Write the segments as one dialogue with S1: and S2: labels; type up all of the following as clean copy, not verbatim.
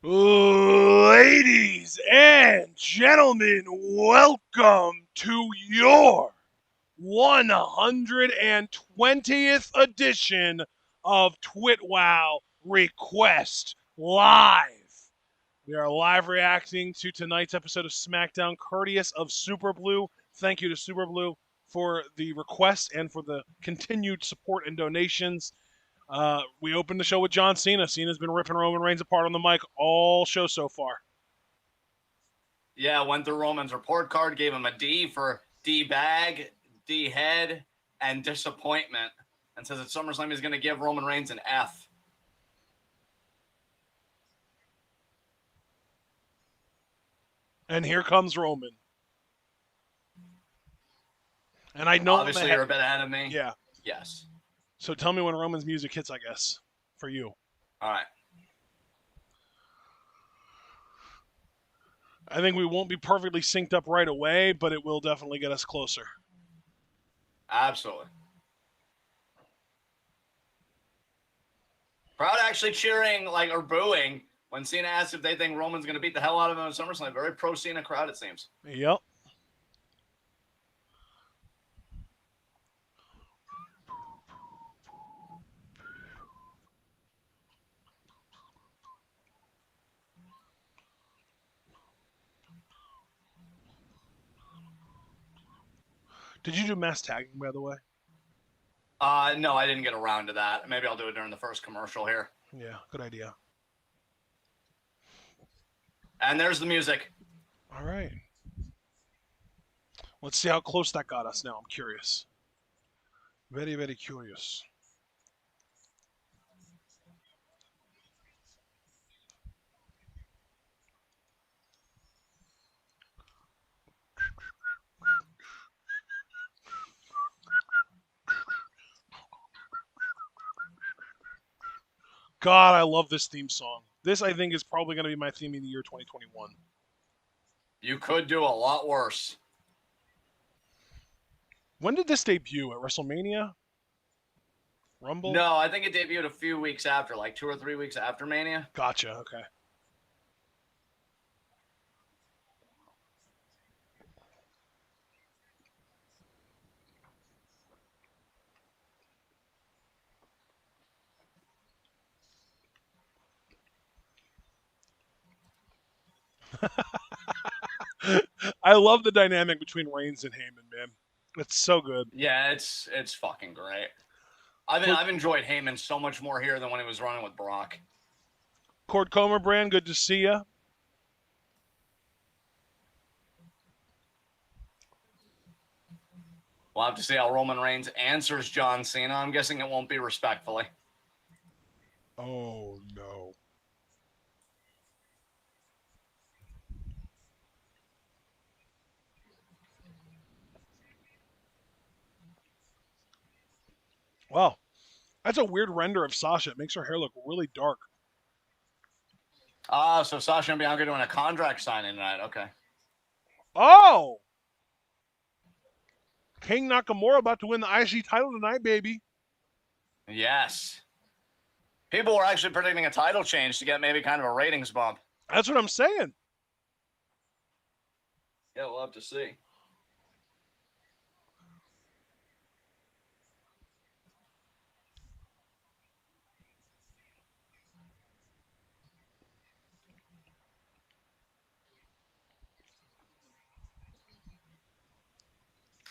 S1: Ladies and gentlemen, welcome to your 120th edition of TWitWoW Request Live. We are live reacting to tonight's episode of Smackdown, courteous of Super Blue. Thank you to Super Blue for the requests and for the continued support and donations. We opened the show with John Cena. Cena's been ripping Roman Reigns apart on the mic all show so far.
S2: Yeah, went through Roman's report card, gave him a D for D-bag, D-head, and disappointment, and says at SummerSlam he's going to give Roman Reigns an F.
S1: And here comes Roman. And I know
S2: Obviously you're a bit ahead of me.
S1: Yeah.
S2: Yes.
S1: So tell me when Roman's music hits, I guess, for you.
S2: All right.
S1: I think we won't be perfectly synced up right away, but it will definitely get us closer.
S2: Absolutely. Crowd actually cheering, or booing, when Cena asks if they think Roman's going to beat the hell out of him at SummerSlam. Very pro-Cena crowd, it seems.
S1: Yep. Did you do mass tagging, by the way?
S2: No, I didn't get around to that. Maybe I'll do it during the first commercial here.
S1: Yeah, good idea.
S2: And there's the music.
S1: All right. Let's see how close that got us now. I'm curious. Very, very curious. God, I love this theme song. This, I think, is probably going to be my theme of the year 2021.
S2: You could do a lot worse.
S1: When did this debut? At WrestleMania? Rumble?
S2: No, I think it debuted a few weeks after, like 2 or 3 weeks after Mania.
S1: Gotcha, okay. I love the dynamic between Reigns and Heyman, man. It's so good.
S2: Yeah, it's fucking great. I've enjoyed Heyman so much more here than when he was running with Brock.
S1: Cord Comer brand, good to see ya.
S2: We'll have to see how Roman Reigns answers John Cena. I'm guessing it won't be respectfully.
S1: Oh, no. Wow. That's a weird render of Sasha. It makes her hair look really dark.
S2: So Sasha and Bianca doing a contract signing tonight. Okay.
S1: Oh! King Nakamura about to win the IC title tonight, baby.
S2: Yes. People were actually predicting a title change to get maybe kind of a ratings bump.
S1: That's what I'm saying.
S2: Yeah, we'll have to see.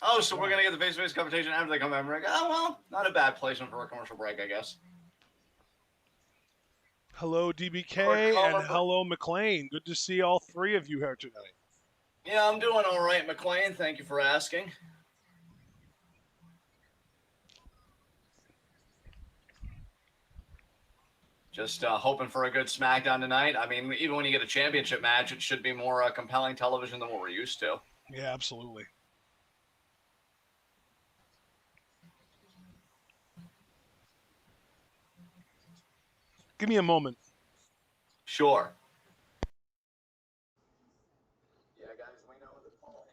S2: Oh, so we're going to get the face-to-face confrontation after they come back. We're like, oh, well, not a bad placement for a commercial break, I guess.
S1: Hello, DBK, and hello, McLean. Good to see all three of you here tonight.
S2: Yeah, I'm doing all right, McLean. Thank you for asking. Just hoping for a good Smackdown tonight. I mean, even when you get a championship match, it should be more compelling television than what we're used to.
S1: Yeah, absolutely. Give me a moment.
S2: Sure. Yeah, guys, we know that Paul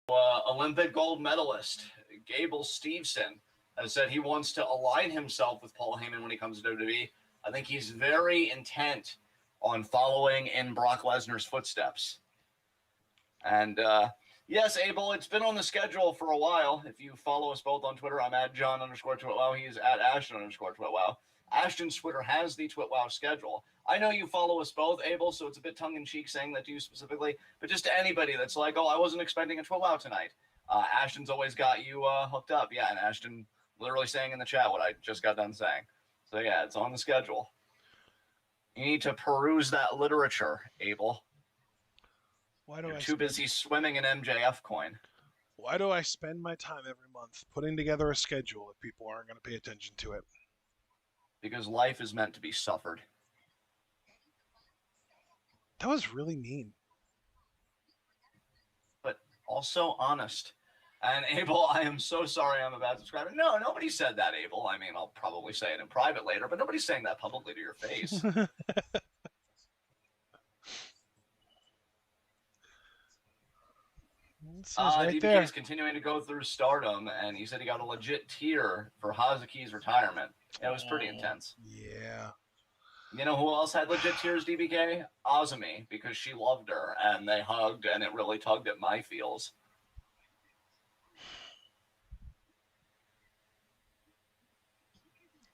S2: Heyman, Olympic gold medalist Gable Steveson, has said he wants to align himself with Paul Heyman when he comes to WWE. I think he's very intent on following in Brock Lesnar's footsteps. And yes, Abel, it's been on the schedule for a while. If you follow us both on Twitter, I'm at John_TwitWoW. He's at Ashton_TwitWoW. Ashton's Twitter has the TwitWoW schedule. I know you follow us both, Abel, so it's a bit tongue-in-cheek saying that to you specifically, but just to anybody that's like, oh, I wasn't expecting a TwitWoW tonight. Ashton's always got you hooked up. Yeah, and Ashton literally saying in the chat what I just got done saying. So yeah, it's on the schedule. You need to peruse that literature, Abel. You're too busy swimming in MJF coin.
S1: Why do I spend my time every month putting together a schedule if people aren't going to pay attention to it?
S2: Because life is meant to be suffered.
S1: That was really mean.
S2: But also honest. And Abel, I am so sorry I'm a bad subscriber. No, nobody said that, Abel. I mean, I'll probably say it in private later, but nobody's saying that publicly to your face.
S1: Right
S2: DBK is continuing to go through stardom, and he said he got a legit tear for Hazuki's retirement. It was pretty intense.
S1: Yeah.
S2: You know who else had legit tears, DBK? Azumi, because she loved her, and they hugged, and it really tugged at my feels.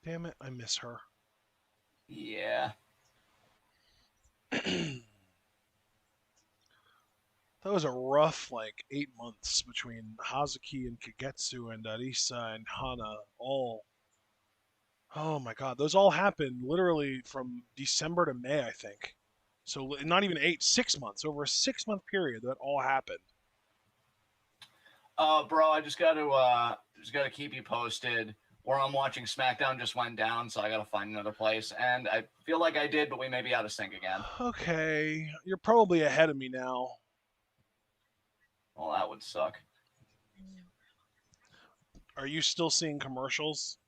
S1: Damn it, I miss her.
S2: Yeah.
S1: That was a rough, 8 months between Hazuki and Kagetsu and Arisa and Hana. All. Oh my god, those all happened literally from December to May, I think. So not even 6 months. Over a 6-month period, that all happened.
S2: Bro, I just gotta keep you posted. Where I'm watching Smackdown just went down, so I gotta find another place. And I feel like I did, but we may be out of sync again.
S1: Okay, you're probably ahead of me now.
S2: Well, that would suck.
S1: Are you still seeing commercials?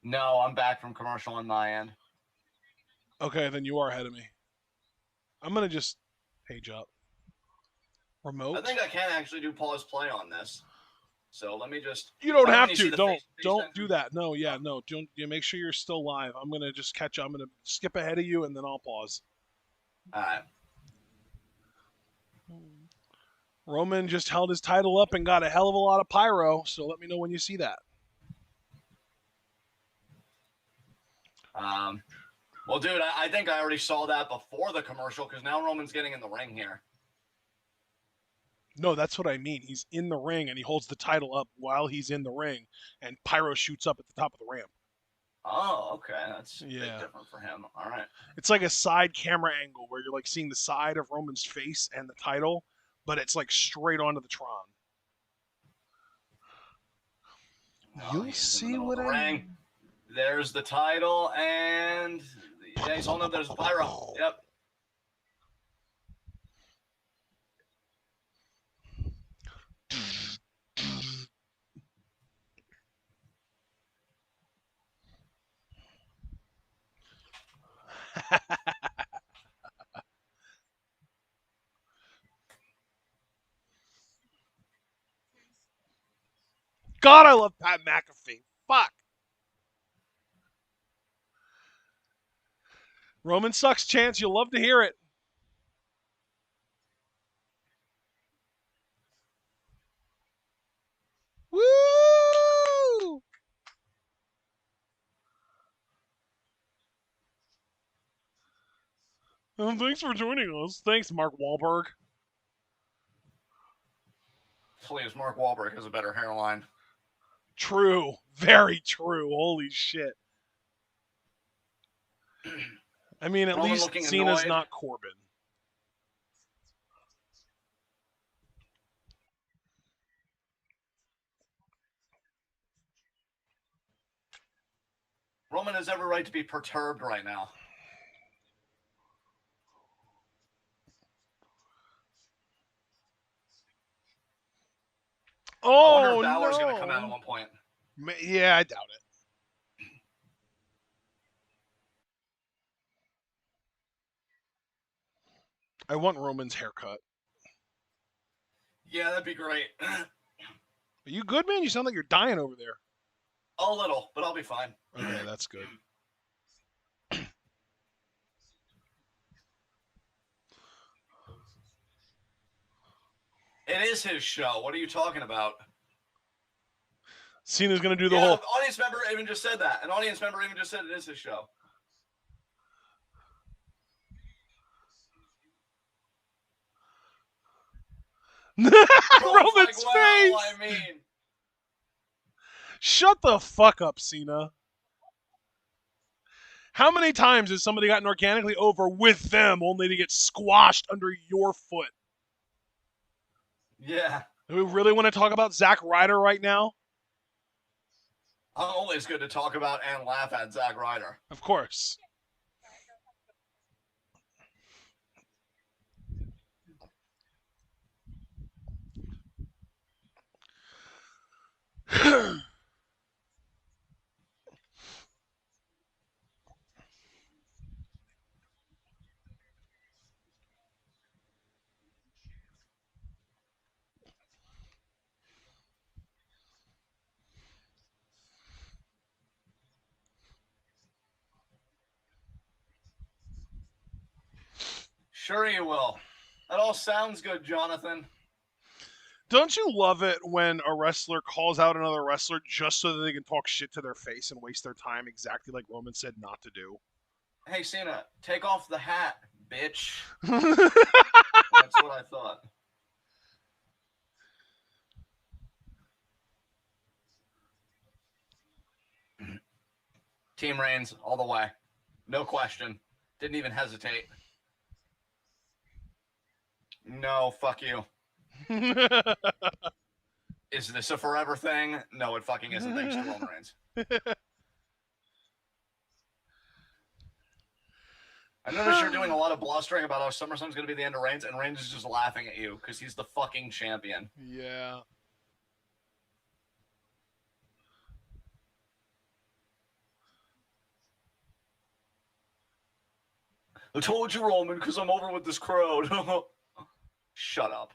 S2: No, I'm back from commercial on my end.
S1: Okay, then you are ahead of me. I'm gonna just page up. Remote?
S2: I think I can actually do pause play on this. So let me just...
S1: You don't have to. Don't do that. No, yeah, no. Don't. You make sure you're still live. I'm gonna just catch up. I'm gonna skip ahead of you, and then I'll pause.
S2: All right.
S1: Roman just held his title up and got a hell of a lot of pyro, so let me know when you see that.
S2: Well, dude, I think I already saw that before the commercial, because now Roman's getting in the ring here.
S1: No, that's what I mean. He's in the ring, and he holds the title up while he's in the ring, and pyro shoots up at the top of the ramp.
S2: Oh, okay. That's a bit different for him. All right.
S1: It's like a side camera angle where you're seeing the side of Roman's face and the title, but it's straight onto the Tron. You'll see what I mean.
S2: There's the title, and yeah, he's holding up. There's the pyro. Yep.
S1: God, I love Pat McAfee. Fuck. Roman sucks, Chance. You'll love to hear it. Woo! Thanks for joining us. Thanks, Mark Wahlberg.
S2: Please, Mark Wahlberg has a better hairline.
S1: True. Very true. Holy shit. I mean, at least Cena's not Corbin.
S2: Roman has every right to be perturbed right now.
S1: Oh,
S2: I wonder if Balor's going to come out at one point.
S1: Yeah, I doubt it. I want Roman's haircut.
S2: Yeah, that'd be great.
S1: Are you good, man? You sound like you're dying over there.
S2: A little, but I'll be fine.
S1: Okay, that's good.
S2: It is his show. What are you talking about?
S1: Cena's gonna do the
S2: Yeah,
S1: whole.
S2: an audience member even just said that. An audience member even just said it is his show. Roman's
S1: Roman's
S2: like, well,
S1: face.
S2: I mean,
S1: Shut the fuck up, Cena. How many times has somebody gotten organically over with them only to get squashed under your foot?
S2: yeah.
S1: Do we really want to talk about Zack Ryder right now?
S2: Always good to talk about and laugh at Zack Ryder.
S1: Of course.
S2: Sure you will. That all sounds good, Jonathan.
S1: Don't you love it when a wrestler calls out another wrestler just so that they can talk shit to their face and waste their time exactly like Roman said not to do?
S2: Hey, Cena, take off the hat, bitch. That's what I thought. Team Reigns all the way. No question. Didn't even hesitate. No, fuck you. Is this a forever thing? No, it fucking isn't, thanks to Roman Reigns. I noticed you're doing a lot of blustering about how SummerSlam's going to be the end of Reigns, and Reigns is just laughing at you because he's the fucking champion.
S1: Yeah.
S2: I told you, Roman, because I'm over with this crowd. Shut up.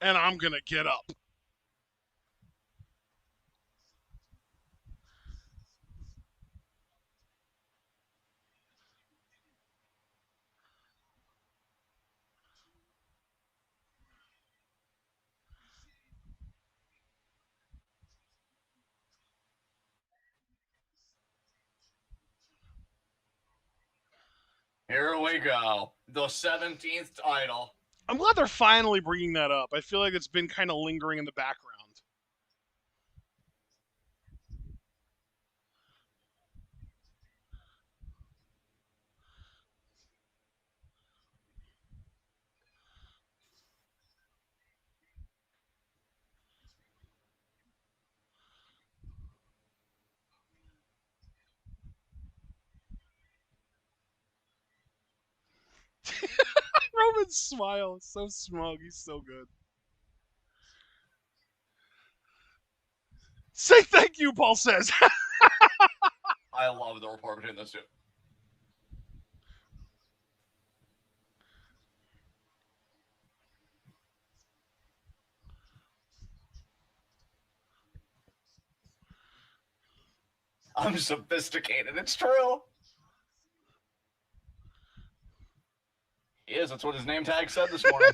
S1: And I'm gonna get up.
S2: Here we go. The 17th title.
S1: I'm glad they're finally bringing that up. I feel like it's been kind of lingering in the background. Roman's smile is so smug. He's so good. Say thank you, Paul says.
S2: I love the rapport between those two. I'm sophisticated. It's true. He is. That's what his name tag said this morning.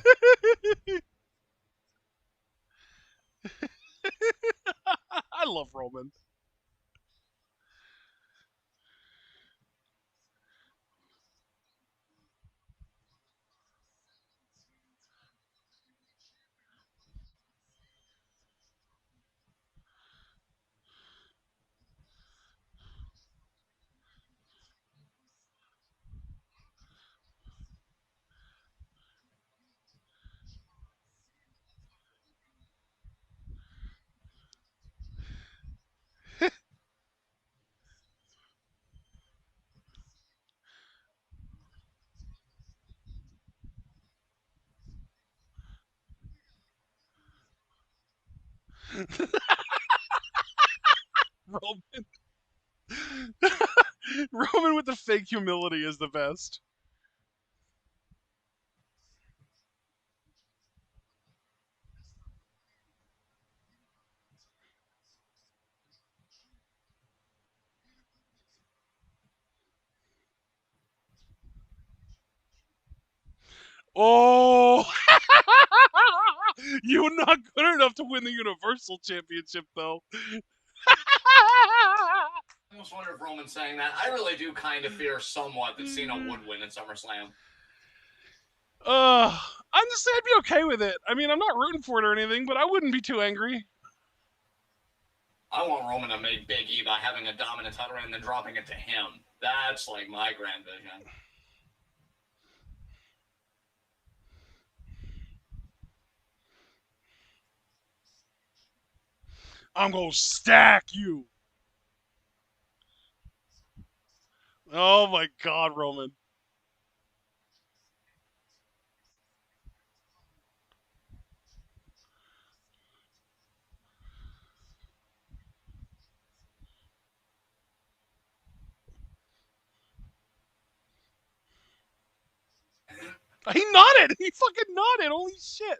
S1: I love Roman. Roman. Roman with the fake humility is the best. Oh, you're not good enough to win the Universal Championship, though.
S2: I almost wonder if Roman's saying that. I really do kind of fear somewhat that Cena would win at SummerSlam.
S1: Honestly, I'd be okay with it. I mean, I'm not rooting for it or anything, but I wouldn't be too angry.
S2: I want Roman to make Big E by having a dominant title and then dropping it to him. That's like my grand vision.
S1: I'm gonna stack you. Oh my God, Roman. He nodded. He fucking nodded. Holy shit.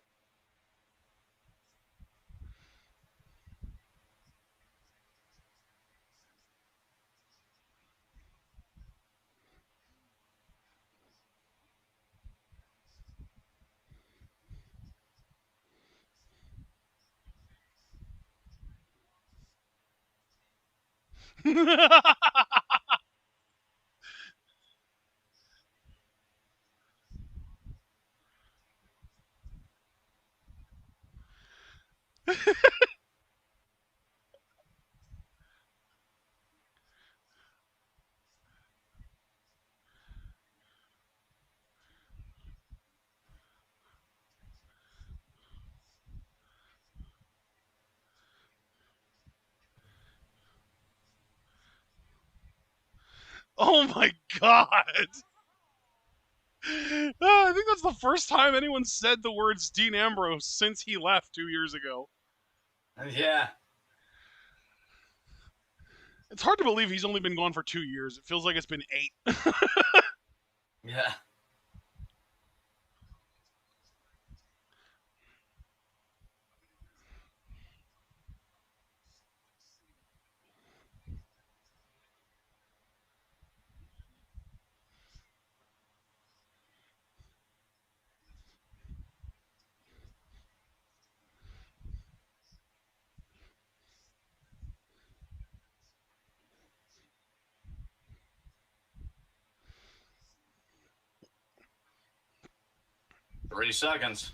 S1: Oh my God. I think that's the first time anyone said the words Dean Ambrose since he left 2 years ago.
S2: Yeah.
S1: It's hard to believe he's only been gone for 2 years. It feels like it's been 8.
S2: Yeah. Three seconds.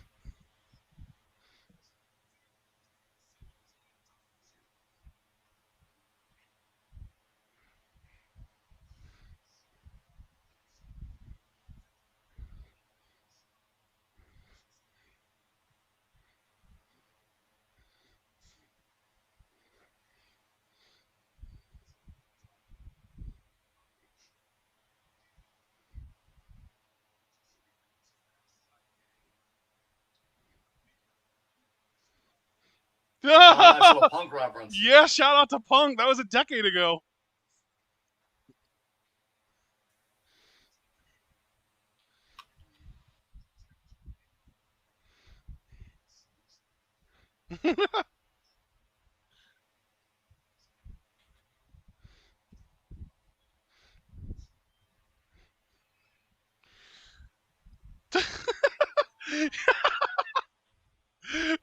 S2: Oh, nice little Punk reference.
S1: Yeah, shout out to Punk. That was a decade ago.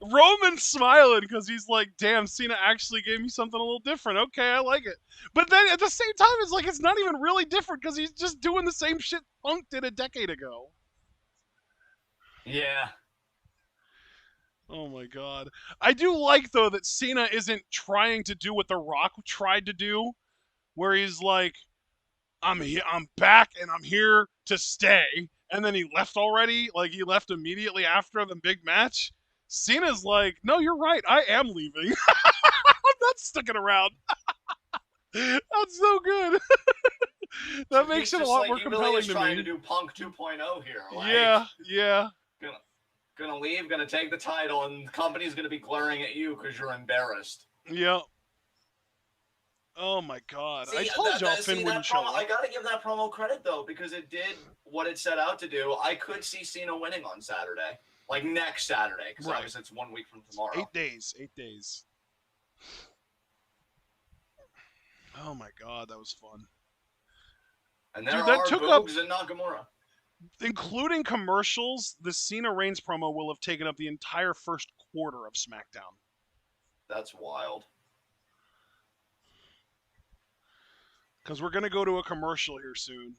S1: Roman's smiling because he's like, damn, Cena actually gave me something a little different. Okay, I like it. But then at the same time, it's like it's not even really different because he's just doing the same shit Punk did a decade ago.
S2: Yeah.
S1: Oh my God. I do like, though, that Cena isn't trying to do what The Rock tried to do, where he's like, I'm back and I'm here to stay. And then he left already. Like he left immediately after the big match. Cena's like, no, you're right. I am leaving. I'm not sticking around. That's so good. That makes it a lot more compelling
S2: really is
S1: to
S2: trying
S1: me.
S2: to do Punk 2.0 here. Like,
S1: Yeah, yeah.
S2: Gonna gonna leave, gonna take the title, and the company's gonna be glaring at you because you're embarrassed.
S1: Yep. Oh my God! I
S2: See,
S1: told y'all Finn wouldn't
S2: that
S1: show
S2: promo,
S1: up.
S2: I gotta give that promo credit though, because it did what it set out to do. I could see Cena winning on Saturday, like next Saturday, because obviously it's 1 week from tomorrow.
S1: 8 days. 8 days. Oh my God, that was fun.
S2: And there
S1: Dude, that
S2: are
S1: took
S2: Boogs and Nakamura.
S1: Including commercials, the Cena Reigns promo will have taken up the entire first quarter of SmackDown.
S2: That's wild.
S1: Because we're going to go to a commercial here soon.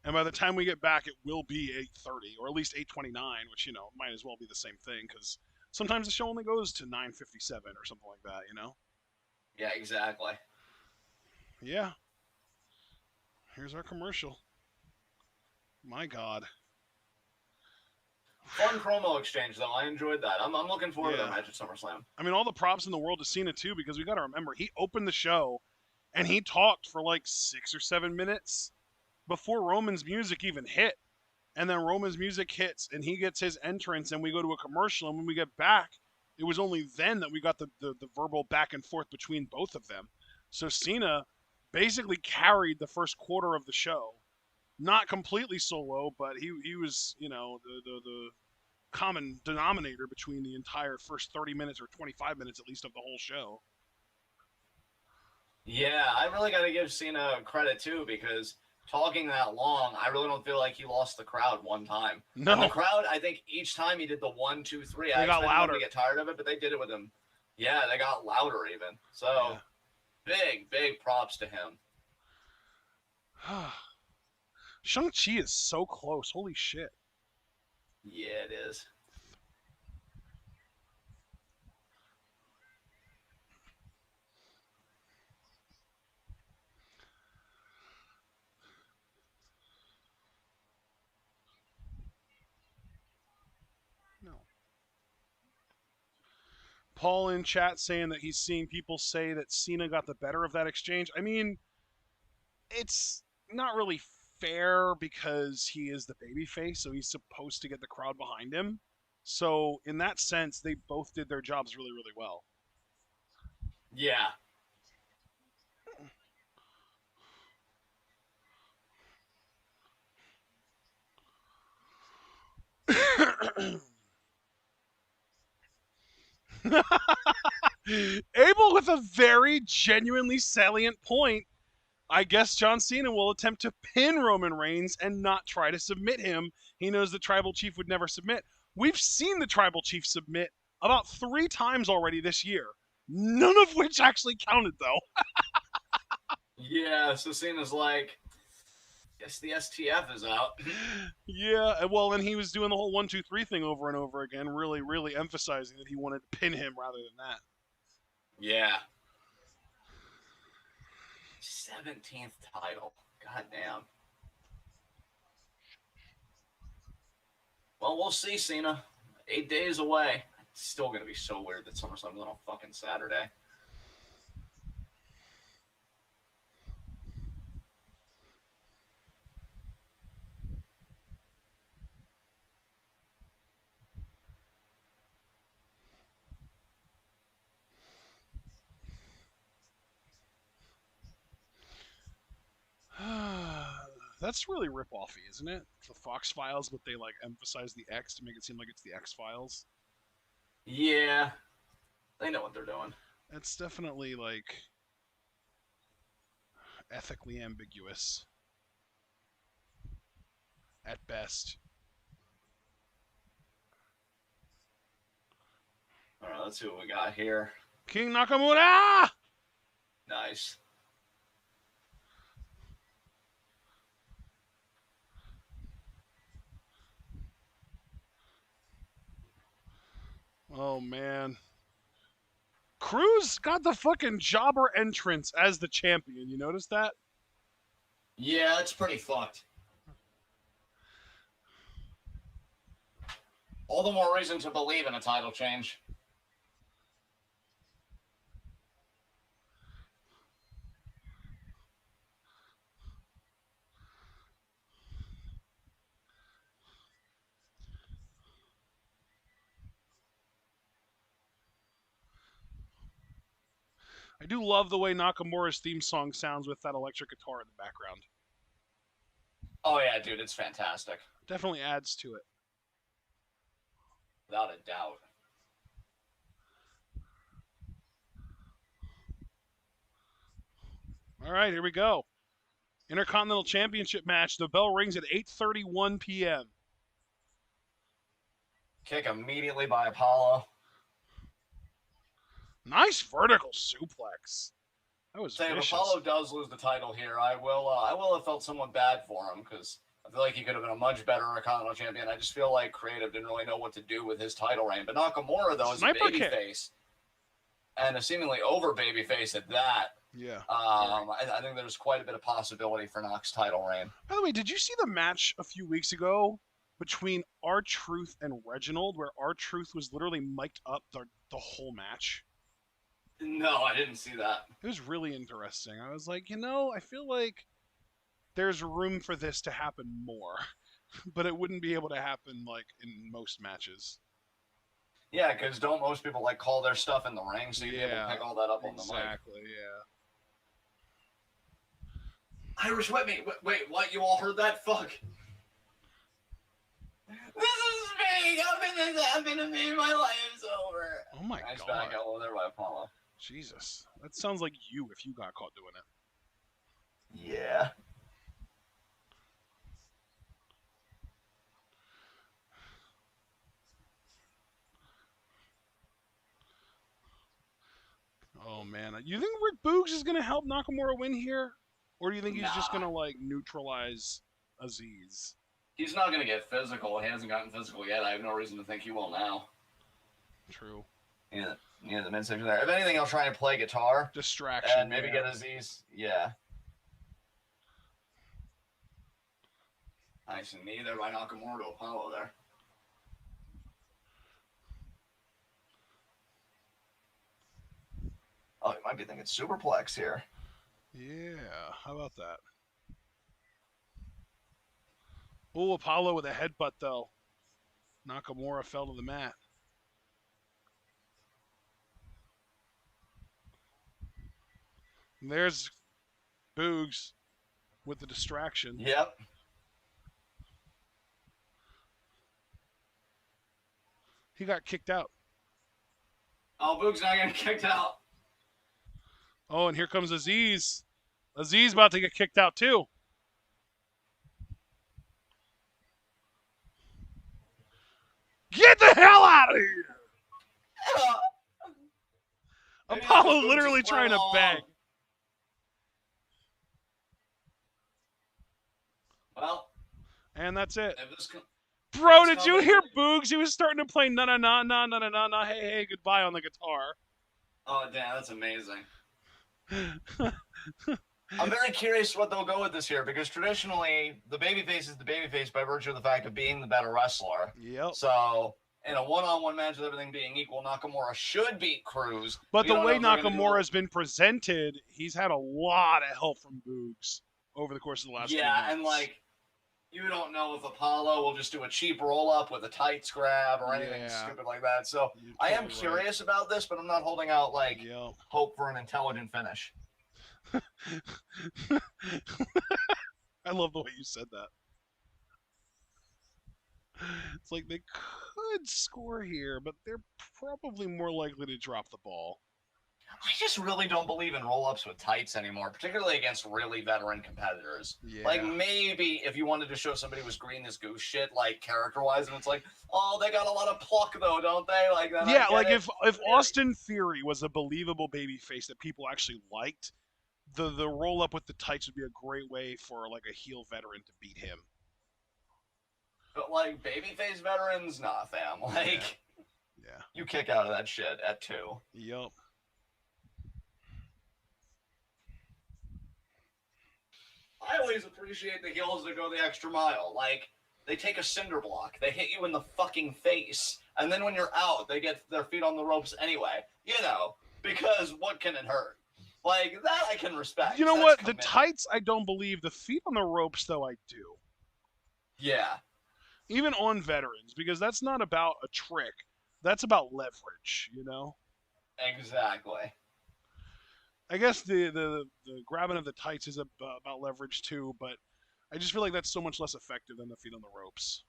S1: And by the time we get back, it will be 8:30, or at least 8:29, which, you know, might as well be the same thing, because sometimes the show only goes to 9:57 or something like that, you know?
S2: Yeah, exactly.
S1: Yeah. Here's our commercial. My God.
S2: Fun promo exchange, though. I enjoyed that. I'm looking forward to that match at SummerSlam.
S1: I mean, all the props in the world to Cena, too, because we got to remember, he opened the show, and he talked for like 6 or 7 minutes before Roman's music even hit. And then Roman's music hits, and he gets his entrance, and we go to a commercial, and when we get back, it was only then that we got the verbal back and forth between both of them. So Cena basically carried the first quarter of the show. Not completely solo, but he was, you know, the common denominator between the entire first 30 minutes or 25 minutes at least of the whole show.
S2: Yeah, I really got to give Cena credit too, because talking that long, I really don't feel like he lost the crowd one time.
S1: No.
S2: And the crowd, I think each time he did the 1, 2, 3,
S1: they got louder.
S2: Them to get tired of it, but they did it with him. Yeah, they got louder even. So big props to him.
S1: Shang-Chi is so close. Holy shit.
S2: Yeah, it is.
S1: No. Paul in chat saying that he's seeing people say that Cena got the better of that exchange. I mean, it's not really fair because he is the babyface, so he's supposed to get the crowd behind him. So in that sense, they both did their jobs really, really well.
S2: Yeah.
S1: Abel with a very genuinely salient point. I guess John Cena will attempt to pin Roman Reigns and not try to submit him. He knows the Tribal Chief would never submit. We've seen the Tribal Chief submit about 3 times already this year. None of which actually counted, though.
S2: Yeah, so Cena's like, guess the STF is out.
S1: Yeah, well, and he was doing the whole 1, 2, 3 thing over and over again, really, really emphasizing that he wanted to pin him rather than that.
S2: Yeah. 17th title. God damn. Well, we'll see, Cena. 8 days away. It's still going to be so weird that SummerSlam's on a fucking Saturday.
S1: That's really rip-offy, isn't it? The Fox Files, but they like emphasize the X to make it seem like it's the X Files.
S2: Yeah, they know what they're doing.
S1: It's definitely like ethically ambiguous at best.
S2: All right, let's see what we got here.
S1: King Nakamura!
S2: Nice.
S1: Oh, man. Cruz got the fucking jobber entrance as the champion. You notice that?
S2: Yeah, that's pretty fucked. All the more reason to believe in a title change.
S1: I do love the way Nakamura's theme song sounds with that electric guitar in the background.
S2: Oh yeah, dude, it's fantastic.
S1: Definitely adds to it.
S2: Without a doubt.
S1: All right, here we go. Intercontinental Championship match. The bell rings at 8:31 p.m.
S2: Kick immediately by Apollo.
S1: Nice vertical suplex. That was
S2: Say, if
S1: vicious.
S2: Apollo does lose the title here, I will have felt somewhat bad for him because I feel like he could have been a much better Intercontinental Champion. I just feel like Creative didn't really know what to do with his title reign. But Nakamura, though, is a babyface. And a seemingly over babyface at that.
S1: Yeah.
S2: I think there's quite a bit of possibility for Knox's title reign.
S1: By the way, did you see the match a few weeks ago between R-Truth and Reginald, where R-Truth was literally mic'd up the whole match?
S2: No, I didn't see that.
S1: It was really interesting. I was like, I feel like there's room for this to happen more, but it wouldn't be able to happen like in most matches.
S2: Yeah, because don't most people like call their stuff in the ring, so you'd be able to pick all that up on the mic.
S1: Exactly, yeah.
S2: Irish Whitney, wait, what? You all heard that? Fuck. This is fake. How can this happen to me? My life's over.
S1: Oh my
S2: nice
S1: god.
S2: Back out there by Apollo.
S1: Jesus. That sounds like you if you got caught doing it.
S2: Yeah.
S1: Oh man. You think Rick Boogs is gonna help Nakamura win here? Or do you think he's just gonna like neutralize Aziz?
S2: He's not gonna get physical. He hasn't gotten physical yet. I have no reason to think he will now.
S1: True.
S2: Yeah, the midsection there. If anything, I'll try and play guitar.
S1: Distraction.
S2: And maybe get Aziz. Yeah. Nice knee there by Nakamura to Apollo there. Oh, you might be thinking superplex here.
S1: Yeah, how about that? Oh, Apollo with a headbutt, though. Nakamura fell to the mat. And there's Boogs with the distraction.
S2: Yep.
S1: He got kicked out.
S2: Oh, Boog's not getting kicked out.
S1: Oh, and here comes Aziz. Aziz about to get kicked out, too. Get the hell out of here! Apollo literally trying to beg.
S2: Well.
S1: And that's it.
S2: Bro,
S1: did you hear Boogs? He was starting to play na-na-na-na-na-na-na, hey, goodbye on the guitar.
S2: Oh, damn, that's amazing. I'm very curious what they'll go with this here, because traditionally, the babyface is the babyface by virtue of the fact of being the better wrestler.
S1: Yep.
S2: So, in a one-on-one match with everything being equal, Nakamura should beat Cruz.
S1: But the way Nakamura has been presented, he's had a lot of help from Boogs over the course of the last few months.
S2: And like, you don't know if Apollo will just do a cheap roll-up with a tights grab or anything stupid like that. So, I am curious about this, but I'm not holding out, like, hope for an intelligent finish.
S1: I love the way you said that. It's like they could score here, but they're probably more likely to drop the ball.
S2: I just really don't believe in roll-ups with tights anymore, particularly against really veteran competitors. Yeah. Like, maybe if you wanted to show somebody was green as goose shit, like, character-wise, and it's like, oh, they got a lot of pluck, though, don't they? Like that.
S1: Yeah, like, if Austin Theory was a believable babyface that people actually liked, the roll-up with the tights would be a great way for, like, a heel veteran to beat him.
S2: But, like, babyface veterans, nah, fam. Like,
S1: yeah.
S2: You kick out of that shit at 2.
S1: Yup.
S2: I always appreciate the heels that go the extra mile. Like, they take a cinder block, they hit you in the fucking face, and then when you're out, they get their feet on the ropes anyway. You know, because what can it hurt? Like, that I can respect.
S1: You know what? The tights, I don't believe. The feet on the ropes, though, I do.
S2: Yeah.
S1: Even on veterans, because that's not about a trick. That's about leverage, you know?
S2: Exactly.
S1: I guess the grabbing of the tights is about leverage too, but I just feel like that's so much less effective than the feet on the ropes.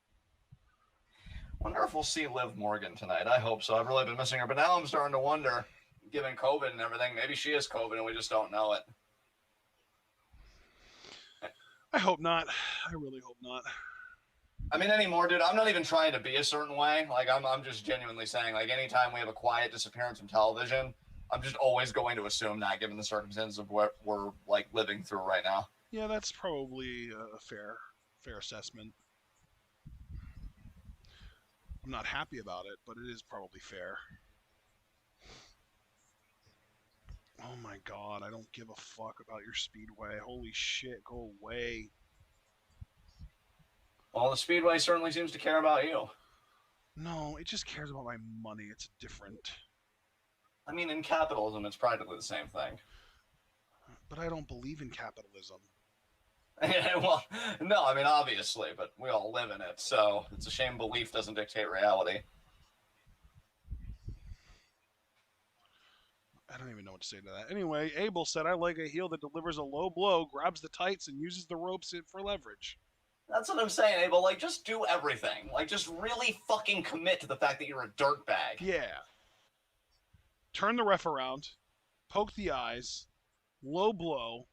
S2: Wonder if we'll see Liv Morgan tonight. I hope so. I've really been missing her, but now I'm starting to wonder, given COVID and everything, maybe she is COVID and we just don't know it.
S1: I hope not. I really hope not.
S2: I mean, anymore, dude, I'm not even trying to be a certain way. Like, I'm just genuinely saying, like, anytime we have a quiet disappearance from television, I'm just always going to assume that, given the circumstances of what we're, like, living through right now.
S1: Yeah, that's probably a fair assessment. I'm not happy about it, but it is probably fair. Oh my god, I don't give a fuck about your Speedway. Holy shit, go away.
S2: Well, the Speedway certainly seems to care about you.
S1: No, it just cares about my money. It's different.
S2: I mean, in capitalism, it's practically the same thing.
S1: But I don't believe in capitalism.
S2: Well, no, I mean, obviously, but we all live in it, so it's a shame belief doesn't dictate reality.
S1: I don't even know what to say to that. Anyway, Abel said, I like a heel that delivers a low blow, grabs the tights, and uses the ropes for leverage.
S2: That's what I'm saying, Abel. Like, just do everything. Like, just really fucking commit to the fact that you're a dirtbag.
S1: Yeah. Turn the ref around, poke the eyes, low blow,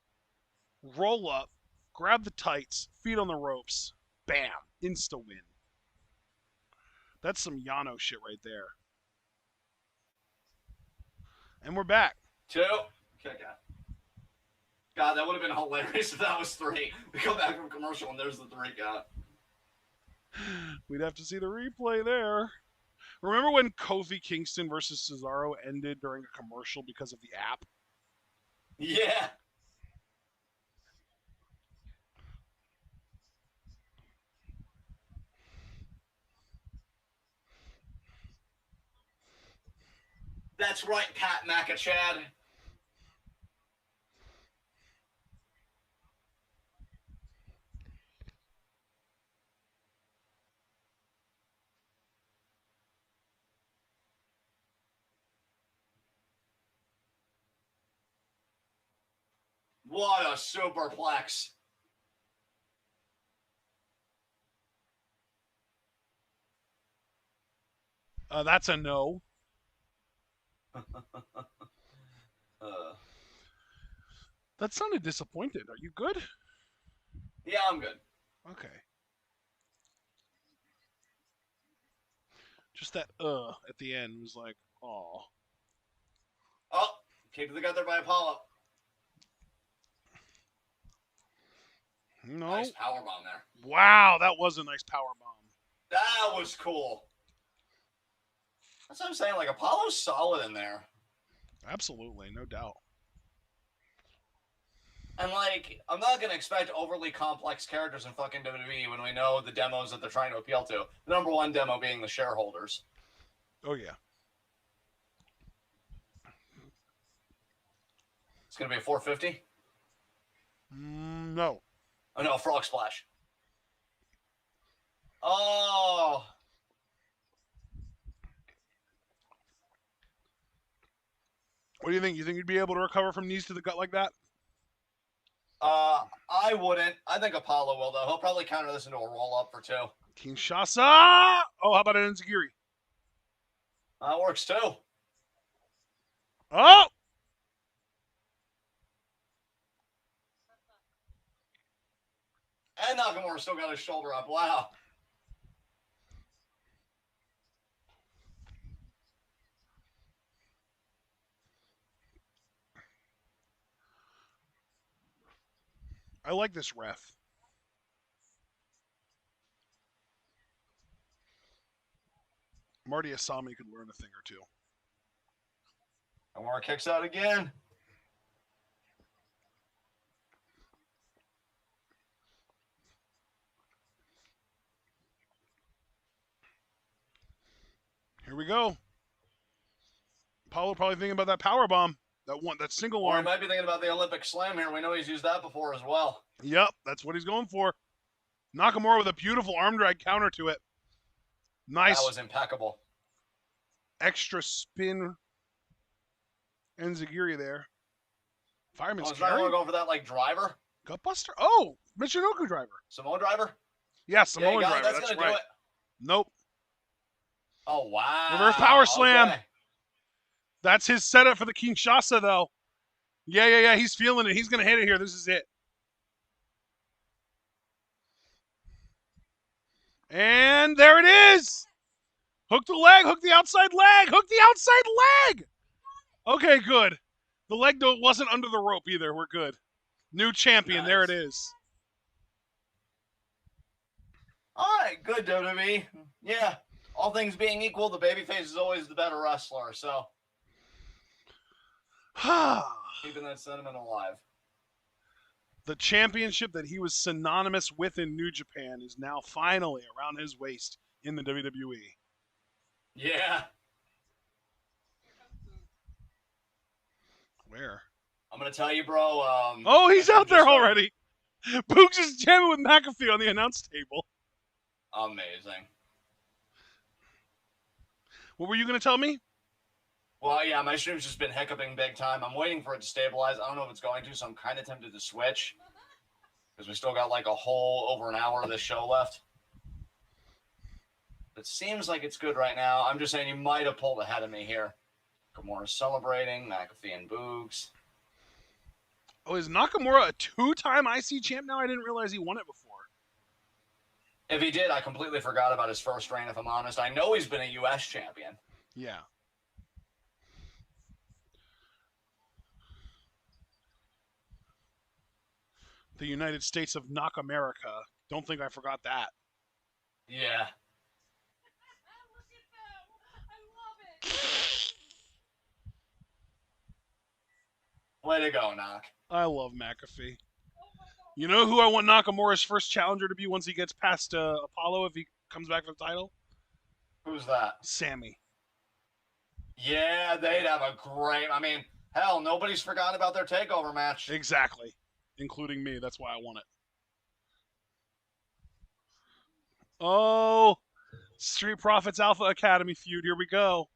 S1: roll up, grab the tights, feet on the ropes, bam, insta win. That's some Yano shit right there. And we're back.
S2: 2. Kick out. God, that would have been hilarious if that was 3. We come back from commercial and there's the 3 count.
S1: We'd have to see the replay there. Remember when Kofi Kingston versus Cesaro ended during a commercial because of the app?
S2: Yeah. That's right, Pat McAchad. What a superplex.
S1: That's a no. That sounded disappointed. Are you good?
S2: Yeah, I'm good.
S1: Okay. Just that at the end was like, aw.
S2: Oh, kicked to the gut there by Apollo.
S1: No.
S2: Nice powerbomb there.
S1: Wow, that was a nice powerbomb.
S2: That was cool. That's what I'm saying. Like, Apollo's solid in there.
S1: Absolutely, no doubt.
S2: And, like, I'm not going to expect overly complex characters in fucking WWE when we know the demos that they're trying to appeal to. The number one demo being the shareholders.
S1: Oh, yeah.
S2: It's going to be a 450?
S1: No.
S2: Oh, no, a frog splash. Oh.
S1: What do you think? You think you'd be able to recover from knees to the gut like that?
S2: I wouldn't. I think Apollo will, though. He'll probably counter this into a roll-up for 2.
S1: Kinshasa! Oh, how about an Enziguri?
S2: That works, too.
S1: Oh!
S2: And Nakamura still got his shoulder up. Wow.
S1: I like this ref. Marty Asami could learn a thing or two.
S2: Nakamura kicks out again.
S1: Here we go. Paulo probably thinking about that power bomb. That single
S2: Or he
S1: arm.
S2: might be thinking about the Olympic slam here. We know he's used that before as well.
S1: Yep, that's what he's going for. Nakamura with a beautiful arm drag counter to it. Nice.
S2: That was impeccable.
S1: Extra spin Enziguri there. Fireman's
S2: it's not
S1: carry?
S2: going to go for that, like, driver?
S1: Gutbuster? Oh, Michinoku driver.
S2: Samoa driver?
S1: Yeah, Samoan
S2: yeah,
S1: driver.
S2: that's
S1: That's
S2: gonna
S1: right.
S2: do it.
S1: Nope.
S2: Oh, wow.
S1: Reverse power slam.
S2: Okay.
S1: That's his setup for the Kinshasa, though. Yeah. He's feeling it. He's going to hit it here. This is it. And there it is. Hook the leg. Hook the outside leg. Hook the outside leg. Okay, good. The leg wasn't under the rope either. We're good. New champion.
S2: Nice.
S1: There it is.
S2: All right, good, WWE. Yeah, all things being equal, the babyface is always the better wrestler, so keeping that sentiment alive.
S1: The championship that he was synonymous with in New Japan is now finally around his waist in the WWE.
S2: Yeah.
S1: Where?
S2: I'm going to tell you, bro.
S1: Oh, he's out there already. Boogs is jamming with McAfee on the announce table.
S2: Amazing.
S1: What were you going to tell me?
S2: Well, yeah, my stream's just been hiccuping big time. I'm waiting for it to stabilize. I don't know if it's going to, so I'm kind of tempted to switch. Because we still got like a whole over an hour of this show left. It seems like it's good right now. I'm just saying you might have pulled ahead of me here. Nakamura celebrating, McAfee and Boogs.
S1: Oh, is Nakamura a two-time IC champ now? I didn't realize he won it before.
S2: If he did, I completely forgot about his first reign, if I'm honest. I know he's been a U.S. champion.
S1: Yeah. The United States of Knock America. Don't think I forgot that.
S2: Yeah.
S3: Look at them. I love it.
S2: Way to go, Knock.
S1: I love McAfee. You know who I want Nakamura's first challenger to be once he gets past Apollo if he comes back for the title?
S2: Who's that?
S1: Sammy.
S2: Yeah, they'd have a great... I mean, hell, nobody's forgotten about their takeover match.
S1: Exactly. Including me. That's why I want it. Oh, Street Profits Alpha Academy feud. Here we go.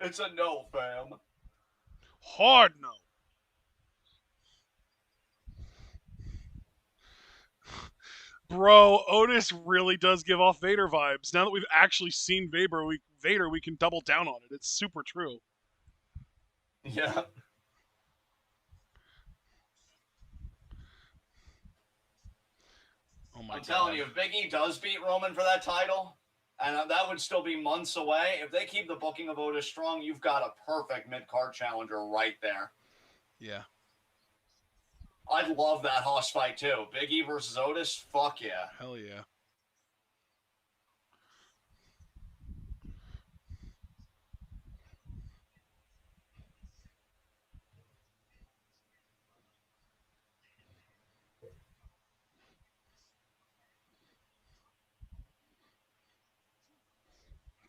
S2: It's a no, fam.
S1: Hard no. Bro, Otis really does give off Vader vibes. Now that we've actually seen Vader, we can double down on it. It's super true.
S2: Yeah.
S1: Oh my God.
S2: I'm telling you, if Big E does beat Roman for that title, and that would still be months away, if they keep the booking of Otis strong, you've got a perfect mid-card challenger right there.
S1: Yeah.
S2: I'd love that hoss fight, too. Big E versus Otis? Fuck yeah.
S1: Hell yeah.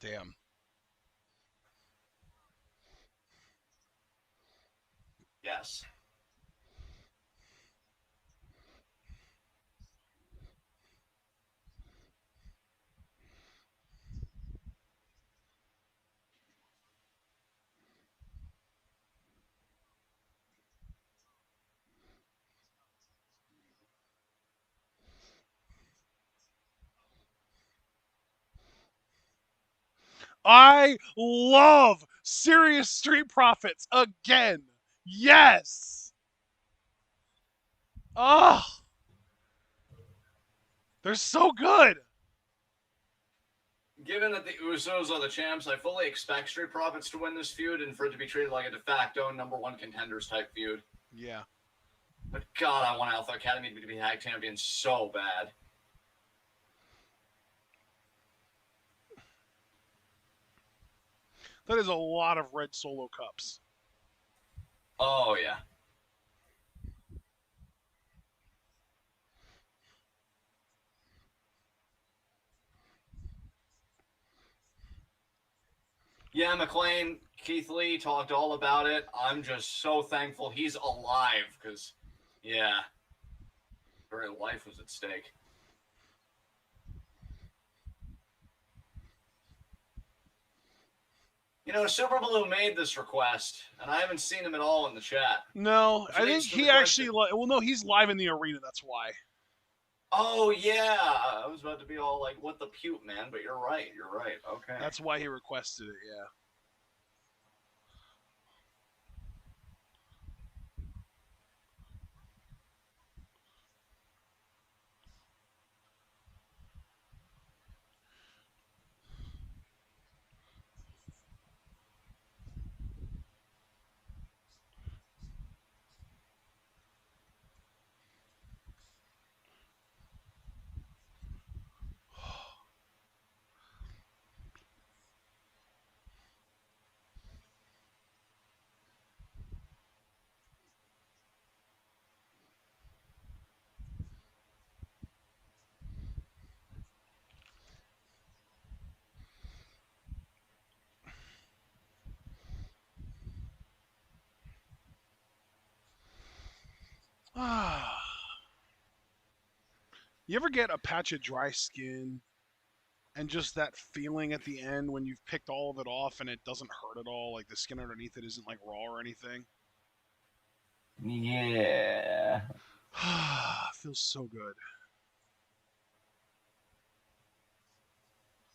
S1: Damn.
S2: Yes.
S1: I love Serious Street Profits again. Yes. Oh. They're so good.
S2: Given that the Usos are the champs, I fully expect Street Profits to win this feud and for it to be treated like a de facto #1 contenders type feud.
S1: Yeah.
S2: But God, I want Alpha Academy to be tag champions so bad.
S1: That is a lot of red Solo cups.
S2: Oh, yeah. Yeah, McLean, Keith Lee talked all about it. I'm just so thankful he's alive because, yeah, very life was at stake. You know, Super Blue made this request, and I haven't seen him at all in the chat.
S1: No,
S2: Which
S1: I
S2: leads
S1: think
S2: to
S1: he
S2: the
S1: actually.
S2: question.
S1: Well, no, he's live in the arena. That's why.
S2: Oh, yeah. I was about to be all like, what the pute, man? But you're right. You're right. Okay.
S1: That's why he requested it. Yeah. You ever get a patch of dry skin and just that feeling at the end when you've picked all of it off and it doesn't hurt at all? Like the skin underneath it isn't like raw or anything?
S2: Yeah.
S1: Feels so good.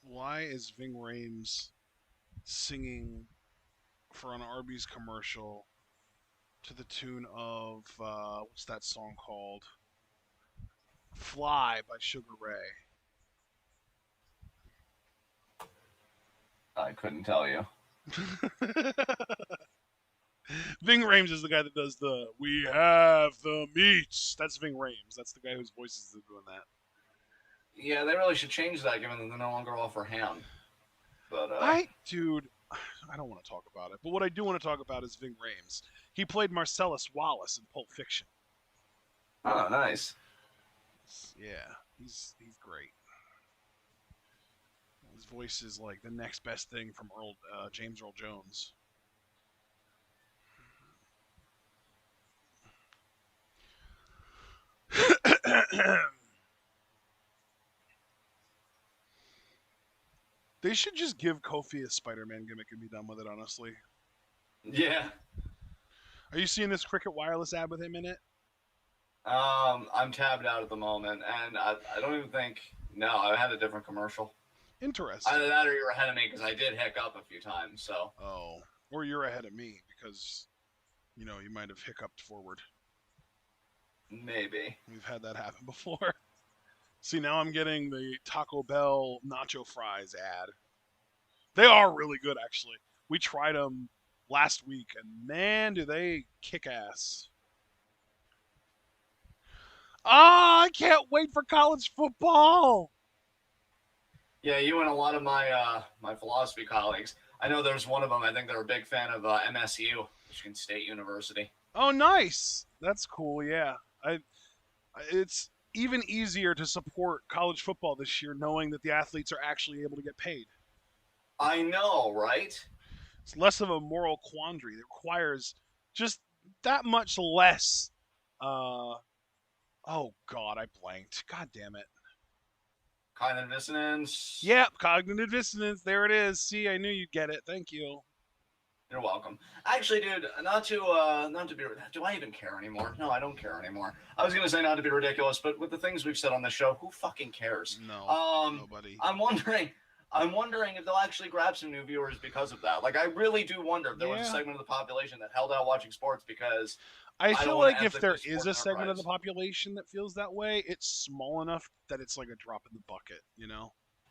S1: Why is Ving Rhames singing for an Arby's commercial to the tune of what's that song called? Fly by Sugar Ray.
S2: I couldn't tell you.
S1: Ving Rhames is the guy that does the "We have the meats." That's Ving Rhames. That's the guy whose voice is doing that.
S2: Yeah, they really should change that, given that they no longer offer ham. But
S1: Dude, I don't want to talk about it. But what I do want to talk about is Ving Rhames. He played Marcellus Wallace in Pulp Fiction.
S2: Oh, nice.
S1: Yeah, he's great. His voice is like the next best thing from James Earl Jones. They should just give Kofi a Spider-Man gimmick and be done with it, honestly.
S2: Yeah.
S1: Are you seeing this Cricket Wireless ad with him in it?
S2: I'm tabbed out at the moment, and I don't even think. No, I had a different commercial.
S1: Interesting.
S2: Either that or you're ahead of me because I did hiccup a few times. So.
S1: Oh, or you're ahead of me because, you might have hiccuped forward.
S2: Maybe.
S1: We've had that happen before. See, now I'm getting the Taco Bell nacho fries ad. They are really good, actually. We tried them last week, and man, do they kick ass. I can't wait for college football.
S2: Yeah, you and a lot of my my philosophy colleagues. I know there's one of them. I think they're a big fan of MSU, Michigan State University.
S1: Oh, nice. That's cool. Yeah, it's even easier to support college football this year, knowing that the athletes are actually able to get paid.
S2: I know, right?
S1: It's less of a moral quandary. It requires just that much less. Oh God, I blanked. God damn it.
S2: Cognitive dissonance.
S1: Yep, cognitive dissonance. There it is. See, I knew you'd get it. Thank you.
S2: You're welcome. Actually, dude, not to be. Do I even care anymore? No, I don't care anymore. I was gonna say not to be ridiculous, but with the things we've said on this show, who fucking cares?
S1: No, nobody.
S2: I'm wondering if they'll actually grab some new viewers because of that. Like, I really do wonder if there was a segment of the population that held out watching sports because.
S1: I feel like if there is a segment of the population that feels that way, it's small enough that it's like a drop in the bucket,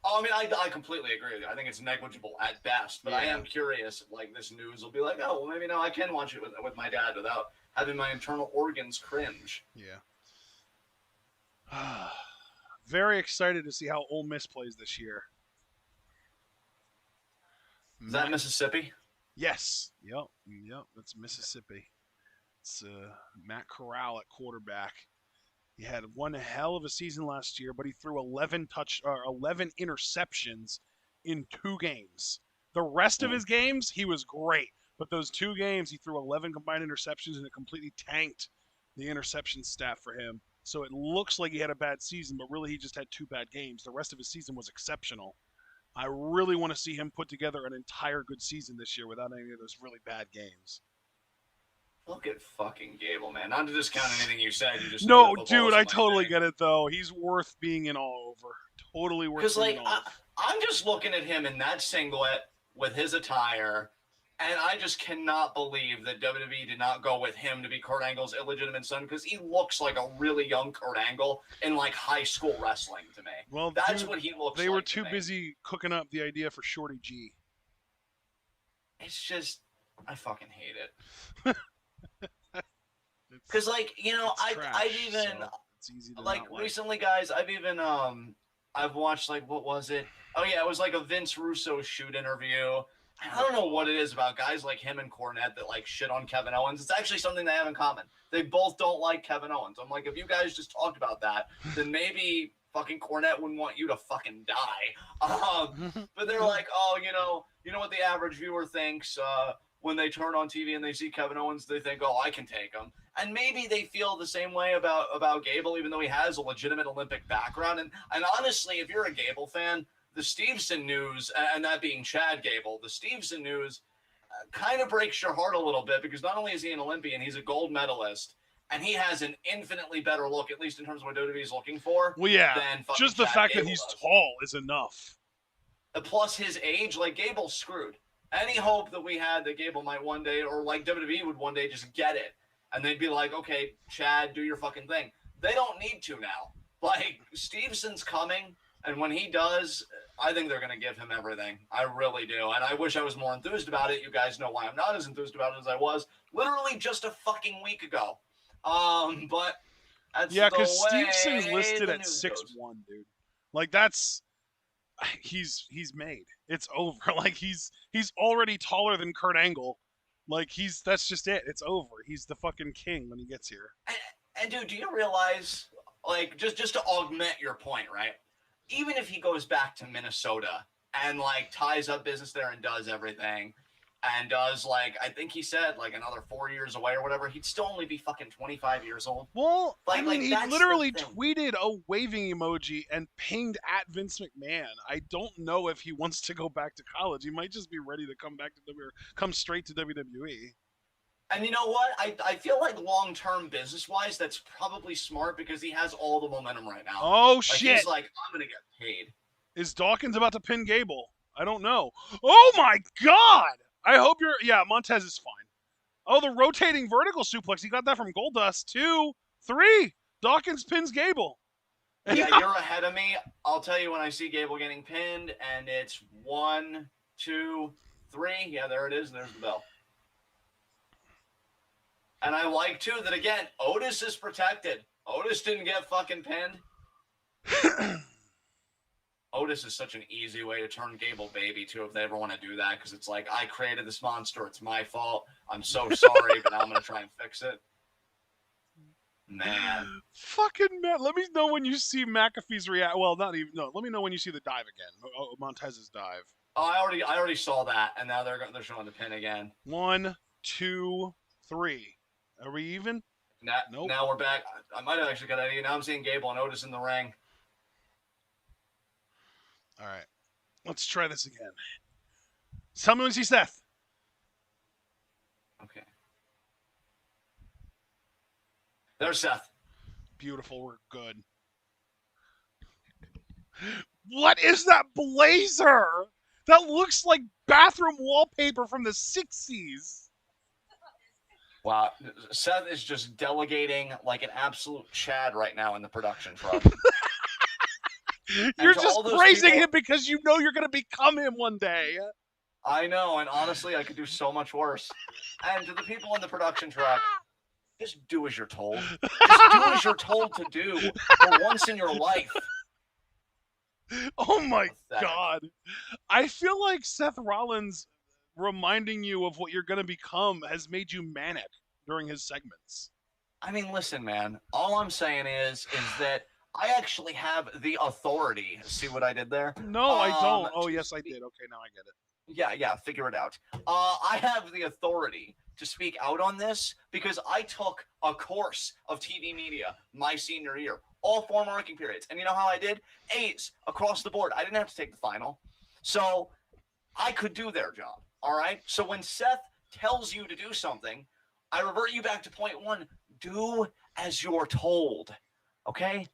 S2: Oh, I mean, I completely agree with you. I think it's negligible at best, but I am curious if, like, this news will be like, oh, well, maybe now I can watch it with my dad without having my internal organs cringe.
S1: Yeah. Very excited to see how Ole Miss plays this year.
S2: Is that Mississippi?
S1: Yes. Yep. That's Mississippi. It's Matt Corral at quarterback. He had one hell of a season last year, but he threw 11 interceptions in 2 games. The rest of his games, he was great, but those 2 games, he threw 11 combined interceptions, and it completely tanked the interception stat for him. So it looks like he had a bad season, but really he just had 2 bad games. The rest of his season was exceptional. I really want to see him put together an entire good season this year without any of those really bad games.
S2: Look at fucking Gable, man. Not to discount anything you said. You just know
S1: No,
S2: that football
S1: dude,
S2: isn't
S1: I
S2: my
S1: totally
S2: thing.
S1: get it though. He's worth being in all over. Totally worth
S2: Because,
S1: being
S2: like,
S1: in all over.
S2: I'm just looking at him in that singlet with his attire, and I just cannot believe that WWE did not go with him to be Kurt Angle's illegitimate son, because he looks like a really young Kurt Angle in, like, high school wrestling to me.
S1: Well,
S2: That's
S1: dude,
S2: what he looks like.
S1: they were
S2: to
S1: too
S2: me.
S1: busy cooking up the idea for Shorty G.
S2: It's just, I fucking hate it. Because, like, you know, I've even,
S1: so it's easy to
S2: like,
S1: not
S2: recently, guys, I've even, I've watched, like, what was it? Oh, yeah, it was like a Vince Russo shoot interview. I don't know what it is about guys like him and Cornette that, like, shit on Kevin Owens. It's actually something they have in common. They both don't like Kevin Owens. I'm like, if you guys just talked about that, then maybe fucking Cornette wouldn't want you to fucking die. But they're like, oh, you know what the average viewer thinks when they turn on TV and they see Kevin Owens, they think, oh, I can take him. And maybe they feel the same way about Gable, even though he has a legitimate Olympic background. And honestly, if you're a Gable fan, the Stevenson news, and that being Chad Gable, the Stevenson news kind of breaks your heart a little bit, because not only is he an Olympian, he's a gold medalist, and he has an infinitely better look, at least in terms of what WWE is looking for.
S1: Well, yeah,
S2: than fucking
S1: just the
S2: Chad
S1: fact
S2: Gable
S1: that he's
S2: does.
S1: tall is enough.
S2: Plus his age, like, Gable's screwed. Any hope that we had that Gable might one day, or like WWE would one day just get it, and they'd be like, okay, Chad, do your fucking thing. They don't need to now. Like, Stevenson's coming, and when he does, I think they're going to give him everything. I really do. And I wish I was more enthused about it. You guys know why I'm not as enthused about it as I was literally just a fucking week ago. But that's
S1: Yeah,
S2: the
S1: because
S2: way
S1: Stevenson's listed
S2: the
S1: at
S2: news
S1: 6'1",
S2: goes.
S1: dude. Like, that's he's made. It's over. Like, he's already taller than Kurt Angle. Like, that's just it. It's over. He's the fucking king when he gets here.
S2: And dude, do you realize, like, just to augment your point, right? Even if he goes back to Minnesota and, like, ties up business there and does everything, and does, like, I think he said, like, another 4 years away or whatever, he'd still only be fucking 25 years old.
S1: Well,
S2: Like-
S1: I mean,
S2: like,
S1: he
S2: that's the
S1: literally
S2: thing.
S1: tweeted a waving emoji and pinged at Vince McMahon. I don't know if he wants to go back to college. He might just be ready to come back to come straight to WWE.
S2: And you know what? I feel like long-term business-wise, that's probably smart, because he has all the momentum right now.
S1: Oh,
S2: Like,
S1: shit.
S2: he's like, I'm going to get paid.
S1: Is Dawkins about to pin Gable? I don't know. Oh, my God. I hope you're... Yeah, Montez is fine. Oh, the rotating vertical suplex. He got that from Goldust. 2, 3. Dawkins pins Gable.
S2: Yeah, you're ahead of me. I'll tell you when I see Gable getting pinned, and it's 1, 2, 3. Yeah, there it is. There's the bell. And I like, too, that, again, Otis is protected. Otis didn't get fucking pinned. Otis is such an easy way to turn Gable baby, too, if they ever want to do that, because it's like, I created this monster. It's my fault. I'm so sorry, but now I'm going to try and fix it. Man.
S1: Fucking man. Let me know when you see McAfee's react. Well, not even. No, let me know when you see the dive again. Oh, Montez's dive.
S2: Oh, I already saw that, and now they're showing the pin again.
S1: 1, 2, 3. Are we even? Nope.
S2: Now we're back. I might have actually got an idea. Now I'm seeing Gable and Otis in the ring.
S1: All right. Let's try this again. Tell me when you see Seth.
S2: Okay. There's Seth.
S1: Beautiful. We're good. What is that blazer? That looks like bathroom wallpaper from the 60s.
S2: Wow. Seth is just delegating like an absolute Chad right now in the production truck.
S1: You're
S2: to
S1: just
S2: all those
S1: praising
S2: people-
S1: him because you know you're going to become him one day.
S2: I know, and honestly, I could do so much worse. And to the people in the production truck, just do as you're told. Just do as you're told to do for once in your life.
S1: Oh my
S2: Pathetic.
S1: God. I feel like Seth Rollins reminding you of what you're going to become has made you manic during his segments.
S2: I mean, listen, man. All I'm saying is that I actually have the authority. See what I did there?
S1: No, I don't. Oh,
S2: to
S1: yes, I
S2: speak-
S1: did. Okay, now I get it.
S2: Yeah, figure it out. I have the authority to speak out on this because I took a course of TV media my senior year, all 4 marking periods. And you know how I did? A's across the board. I didn't have to take the final. So I could do their job. All right. So when Seth tells you to do something, I revert you back to point one. Do as you're told. Okay?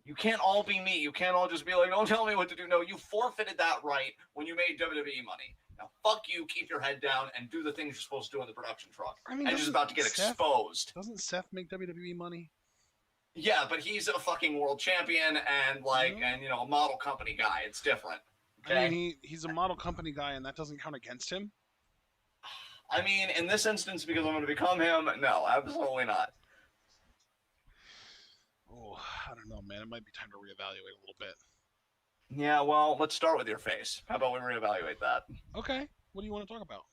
S2: You can't all be me. You can't all just be like, don't tell me what to do. No, you forfeited that right when you made WWE money. Now, fuck you, keep your head down, and do the things you're supposed to do in the production truck.
S1: I mean,
S2: and just about to get exposed.
S1: Doesn't Seth make WWE money?
S2: Yeah, but he's a fucking world champion and, like, and, you know, a model company guy. It's different. Okay?
S1: I mean, he's a model company guy, and that doesn't count against him?
S2: I mean, in this instance, because I'm going to become him, no, absolutely not.
S1: Oh, I don't know, man. It might be time to reevaluate a little bit.
S2: Yeah, well, let's start with your face. How about we reevaluate that?
S1: Okay. What do you want to talk about?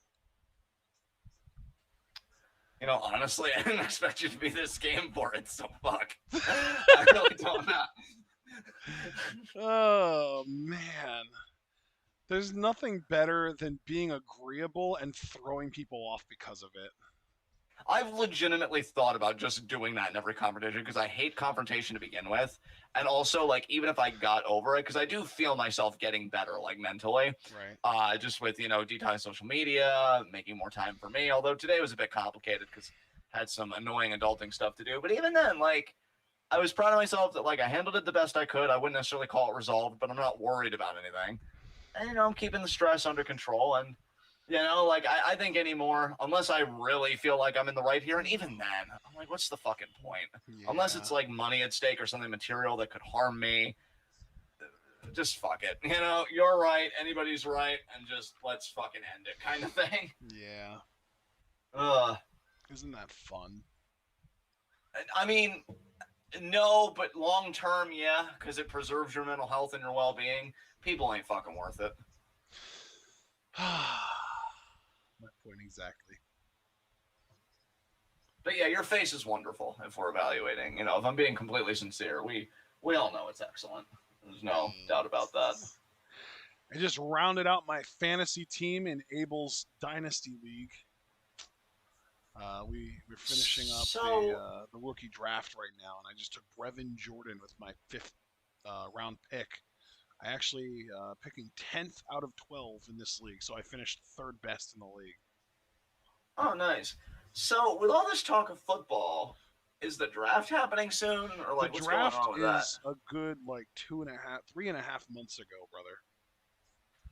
S2: You know, honestly, I didn't expect you to be this game for it, so fuck. I really don't know.
S1: Oh, man. There's nothing better than being agreeable and throwing people off because of it.
S2: I've legitimately thought about just doing that in every confrontation because I hate confrontation to begin with. And also, like, even if I got over it, because I do feel myself getting better, like, mentally.
S1: Right.
S2: Just with, you know, detoxing social media, making more time for me. Although today was a bit complicated because I had some annoying adulting stuff to do. But even then, like, I was proud of myself that, like, I handled it the best I could. I wouldn't necessarily call it resolved, but I'm not worried about anything. And, you know, I'm keeping the stress under control. And, you know, like, I think anymore, unless I really feel like I'm in the right here, and even then, I'm like, what's the fucking point?
S1: Yeah.
S2: Unless it's, like, money at stake or something material that could harm me, just fuck it. You know, you're right, anybody's right, and just let's fucking end it kind of thing.
S1: Yeah.
S2: Ugh.
S1: Isn't that fun?
S2: I mean, no, but long term, yeah, because it preserves your mental health and your well-being. People ain't fucking worth it.
S1: My point exactly.
S2: But yeah, your face is wonderful if we're evaluating. You know, if I'm being completely sincere, we all know it's excellent. There's no doubt about that.
S1: I just rounded out my fantasy team in Abel's Dynasty League. We're finishing up the rookie draft right now, and I just took Brevin Jordan with my 5th round pick. I actually picking 10th out of 12 in this league, so I finished 3rd best in the league.
S2: Oh, nice. So, with all this talk of football, is the draft happening soon, or like what's going on with that?
S1: The draft is a good like 3.5 months ago, brother.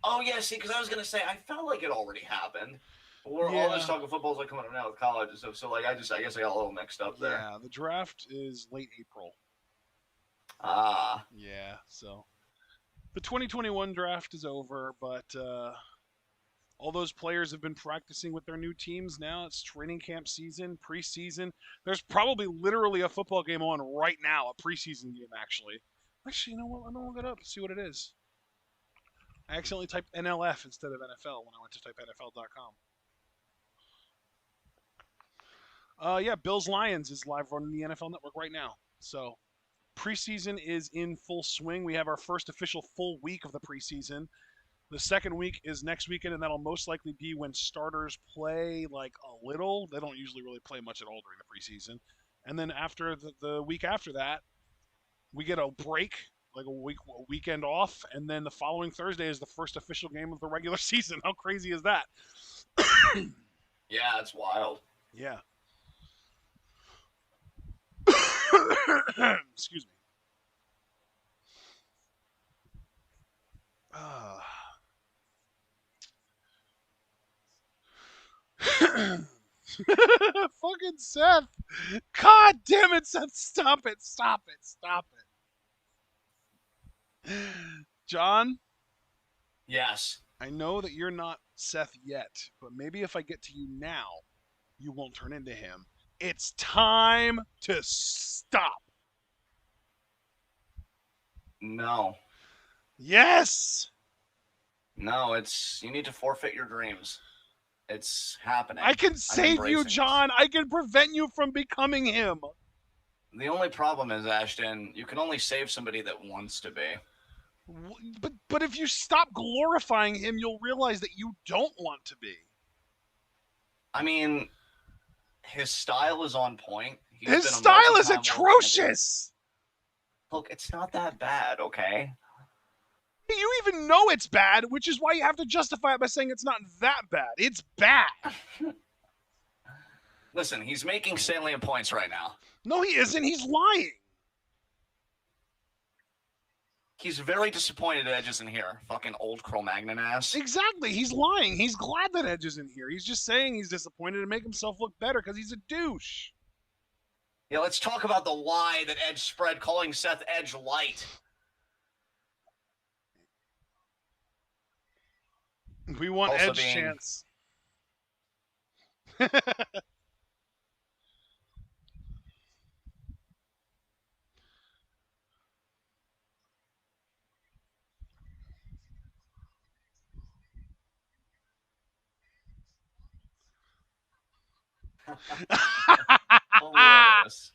S2: Oh yeah, see, because I was gonna say I felt like it already happened. All this talk of football is like coming up now with college and stuff. So like I guess I got a little mixed up there.
S1: Yeah, the draft is late April.
S2: Ah.
S1: Yeah, so the 2021 draft is over, but all those players have been practicing with their new teams now. It's training camp season, preseason. There's probably literally a football game on right now, a preseason game, actually. Actually, you know what? I'm going to look it up, see what it is. I accidentally typed NLF instead of NFL when I went to type NFL.com. Yeah, Bills-Lions is live on the NFL Network right now. So preseason is in full swing. We have our first official full week of the preseason. The second week is next weekend, and that'll most likely be when starters play like a little. They don't usually really play much at all during the preseason. And then after the week after that, we get a break, like a weekend off, and then the following Thursday is the first official game of the regular season. How crazy is that?
S2: Yeah, it's wild.
S1: Yeah. Excuse me. Fucking Seth. God damn it, Seth. Stop it. Stop it. Stop it. John?
S2: Yes.
S1: I know that you're not Seth yet, but maybe if I get to you now, you won't turn into him. It's time to stop.
S2: No.
S1: Yes.
S2: No, you need to forfeit your dreams. It's happening.
S1: I can save you, John. I can prevent you from becoming him.
S2: The only problem is, Ashton, you can only save somebody that wants to be.
S1: But if you stop glorifying him, you'll realize that you don't want to be.
S2: I mean, his style is on point.
S1: His style is atrocious.
S2: Look, it's not that bad, okay?
S1: You even know it's bad, which is why you have to justify it by saying it's not that bad. It's bad.
S2: Listen, he's making salient points right now.
S1: No, he isn't. He's lying.
S2: He's very disappointed that Edge isn't here. Fucking old Cro-Magnon ass.
S1: Exactly. He's lying. He's glad that Edge isn't here. He's just saying he's disappointed to make himself look better because he's a douche.
S2: Yeah, let's talk about the lie that Edge spread, calling Seth Edge light.
S1: We want
S2: Also
S1: Edge
S2: being-
S1: chance.
S2: Hilarious.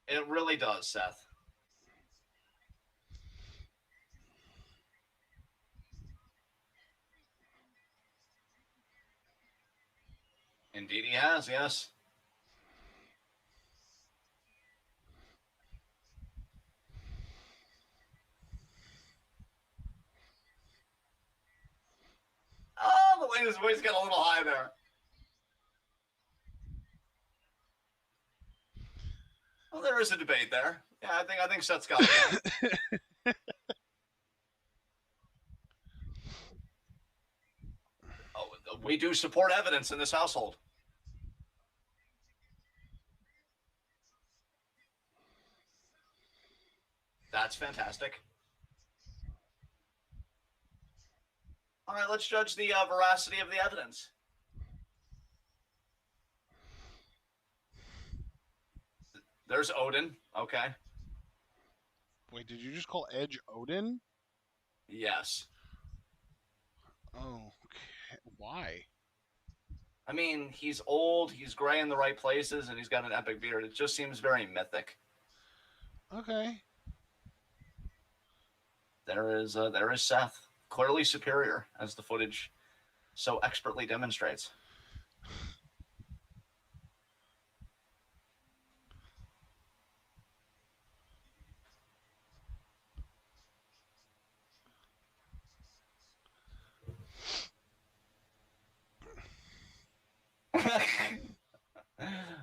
S2: It really does, Seth. Indeed he has, yes. Oh, the way his voice got a little high there. Well, there is a debate there. Yeah, I think Seth's got it. Oh, we do support evidence in this household. That's fantastic. All right, let's judge the veracity of the evidence. There's Odin. Okay.
S1: Wait, did you just call Edge Odin?
S2: Yes.
S1: Oh, okay. Why?
S2: I mean, he's old, he's gray in the right places, and he's got an epic beard. It just seems very mythic.
S1: Okay.
S2: There is Seth, clearly superior, as the footage so expertly demonstrates.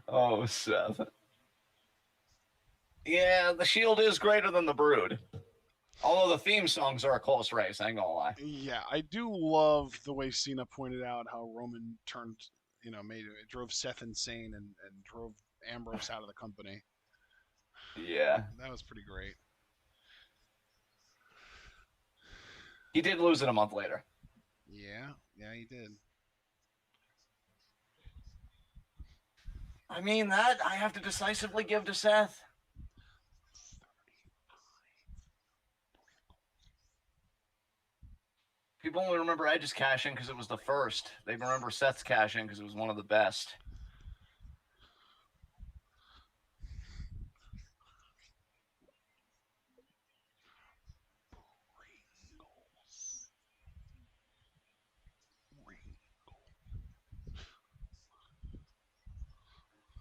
S2: Oh, Seth. Yeah, the Shield is greater than the Brood. Although the theme songs are a close race, I ain't gonna lie.
S1: Yeah, I do love the way Cena pointed out how Roman turned, drove Seth insane and drove Ambrose out of the company.
S2: Yeah.
S1: That was pretty great.
S2: He did lose it a month later.
S1: Yeah, he did.
S2: I mean, that I have to decisively give to Seth. People only remember Edge's cash-in because it was the first. They remember Seth's cash-in because it was one of the best.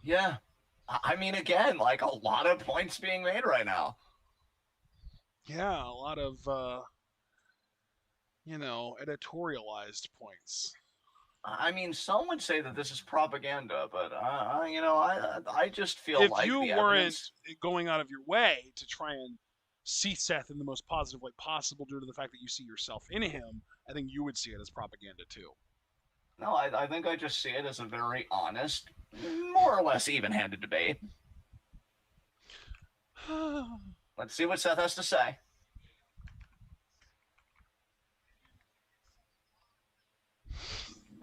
S2: Yeah. I mean, again, like a lot of points being made right now.
S1: Yeah, a lot of, editorialized points.
S2: I mean, some would say that this is propaganda, but I just feel
S1: If
S2: like
S1: you
S2: the
S1: weren't
S2: evidence...
S1: going out of your way to try and see Seth in the most positive way possible due to the fact that you see yourself in him, I think you would see it as propaganda too.
S2: No, I think I just see it as a very honest, more or less even-handed debate. Let's see what Seth has to say.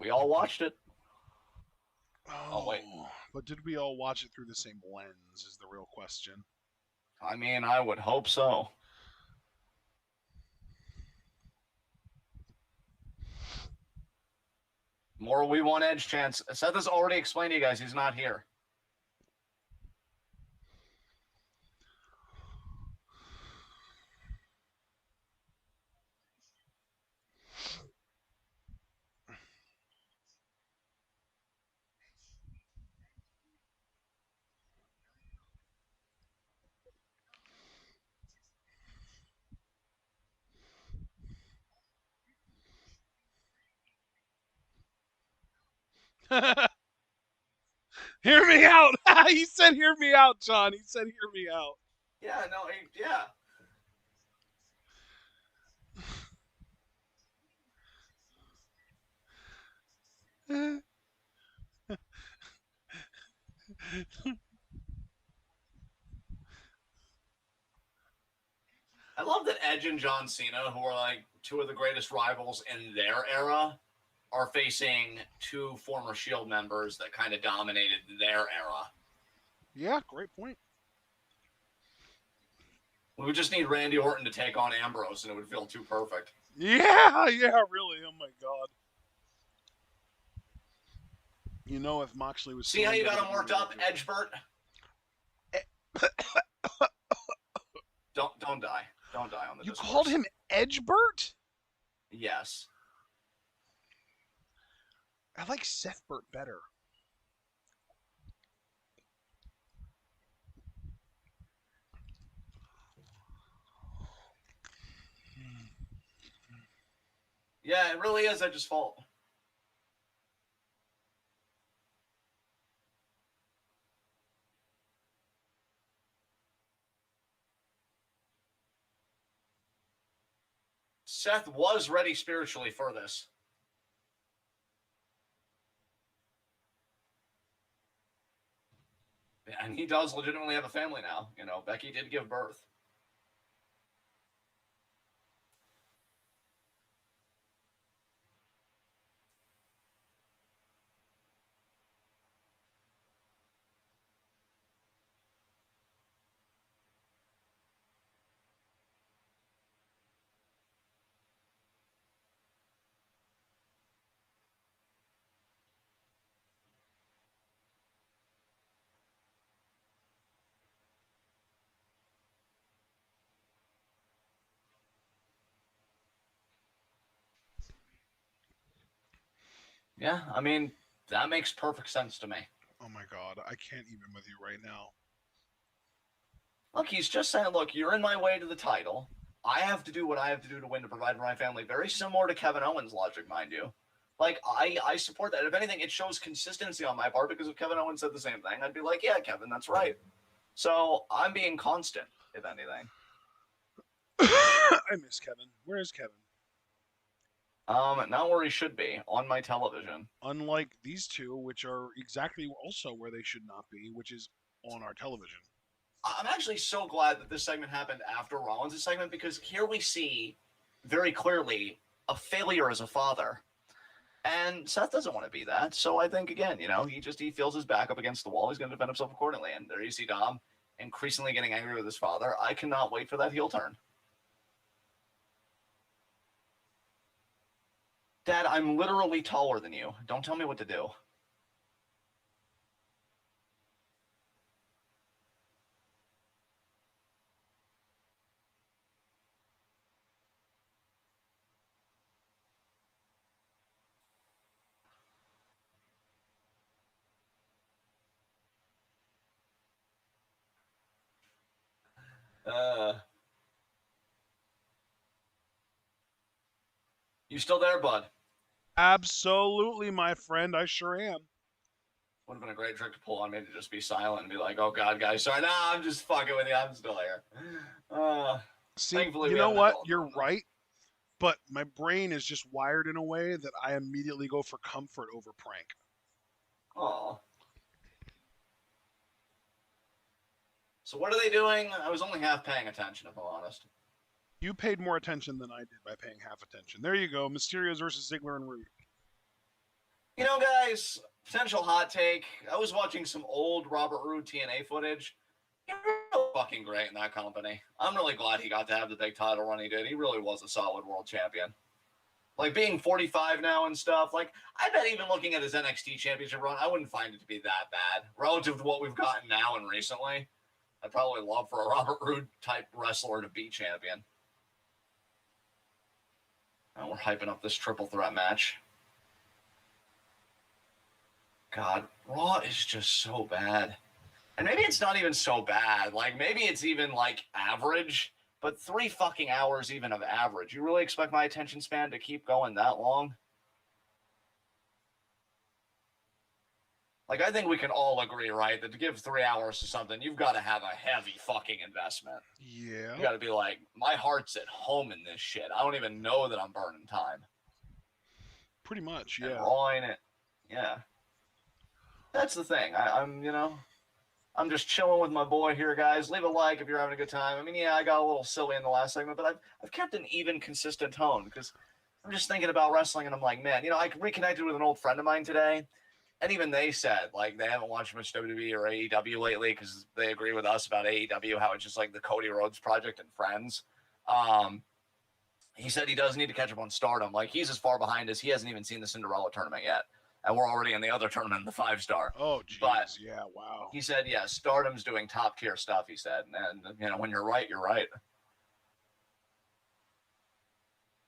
S2: We all watched it.
S1: Oh,
S2: wait.
S1: But did we all watch it through the same lens is the real question.
S2: I mean, I would hope so. More we want Edge chance. Seth has already explained to you guys he's not here.
S1: Hear me out. He said, "Hear me out, John." He said, "Hear me out."
S2: Yeah, no, yeah. I love that Edge and John Cena, who are like two of the greatest rivals in their era, are facing two former Shield members that kind of dominated their era.
S1: Yeah, great point.
S2: We would just need Randy Orton to take on Ambrose, and it would feel too perfect.
S1: Yeah, really. Oh my god. You know, if Moxley was
S2: see how you got him worked up, Edgebert? Don't die. Don't die on the
S1: You
S2: discourse.
S1: called him Edgebert?
S2: Yes.
S1: I like Sethbert better.
S2: Yeah, it really is Edge's fault. Seth was ready spiritually for this. And he does legitimately have a family now. You know, Becky did give birth. Yeah, I mean, that makes perfect sense to me.
S1: Oh my god, I can't even with you right now.
S2: Look, he's just saying, look, you're in my way to the title. I have to do what I have to do to win to provide for my family. Very similar to Kevin Owens' logic, mind you. Like, I support that. If anything, it shows consistency on my part, because if Kevin Owens said the same thing, I'd be like, yeah, Kevin, that's right. So I'm being constant, if anything.
S1: I miss Kevin. Where is Kevin?
S2: Not where he should be, on my television.
S1: Unlike these two, which are exactly also where they should not be, which is on our television.
S2: I'm actually so glad that this segment happened after Rollins' segment, because here we see very clearly a failure as a father. And Seth doesn't want to be that. So I think, again, you know, he feels his back up against the wall. He's going to defend himself accordingly. And there you see Dom increasingly getting angry with his father. I cannot wait for that heel turn. Dad, I'm literally taller than you. Don't tell me what to do. You still there, bud?
S1: Absolutely, my friend. I sure am.
S2: Would have been a great trick to pull on me to just be silent and be like, oh, God, guys, sorry. Nah, I'm just fucking with you. I'm still here.
S1: See,
S2: Thankfully,
S1: you
S2: we
S1: know
S2: have an
S1: what?
S2: adult
S1: You're
S2: room, though.
S1: right. But my brain is just wired in a way that I immediately go for comfort over prank.
S2: Oh. So what are they doing? I was only half paying attention, if I'm honest.
S1: You paid more attention than I did by paying half attention. There you go. Mysterios versus Ziggler and Roode.
S2: You know, guys, potential hot take. I was watching some old Robert Roode TNA footage. He was fucking great in that company. I'm really glad he got to have the big title run he did. He really was a solid world champion. Like, being 45 now and stuff, like, I bet even looking at his NXT championship run, I wouldn't find it to be that bad. Relative to what we've gotten now and recently, I'd probably love for a Robert Roode type wrestler to be champion. And we're hyping up this triple threat match. God, Raw is just so bad. And maybe it's not even so bad. Like, maybe it's even, like, average. But 3 fucking hours even of average. You really expect my attention span to keep going that long? Like, I think we can all agree, right, that to give 3 hours to something, you've got to have a heavy fucking investment.
S1: Yeah.
S2: You got to be like, my heart's at home in this shit. I don't even know that I'm burning time.
S1: Pretty much,
S2: And
S1: yeah.
S2: rawing it. Yeah. That's the thing. I'm just chilling with my boy here, guys. Leave a like if you're having a good time. I mean, yeah, I got a little silly in the last segment, but I've kept an even, consistent tone because I'm just thinking about wrestling, and I'm like, man, I reconnected with an old friend of mine today, and even they said, like, they haven't watched much WWE or AEW lately because they agree with us about AEW, how it's just like the Cody Rhodes project and Friends. He said he does need to catch up on Stardom. Like, he's as far behind as he hasn't even seen the Cinderella tournament yet. And we're already in the other tournament, the 5-star.
S1: Oh, jeez.
S2: But
S1: yeah, wow.
S2: he said, yeah, Stardom's doing top tier stuff, he said. And, when you're right, you're right.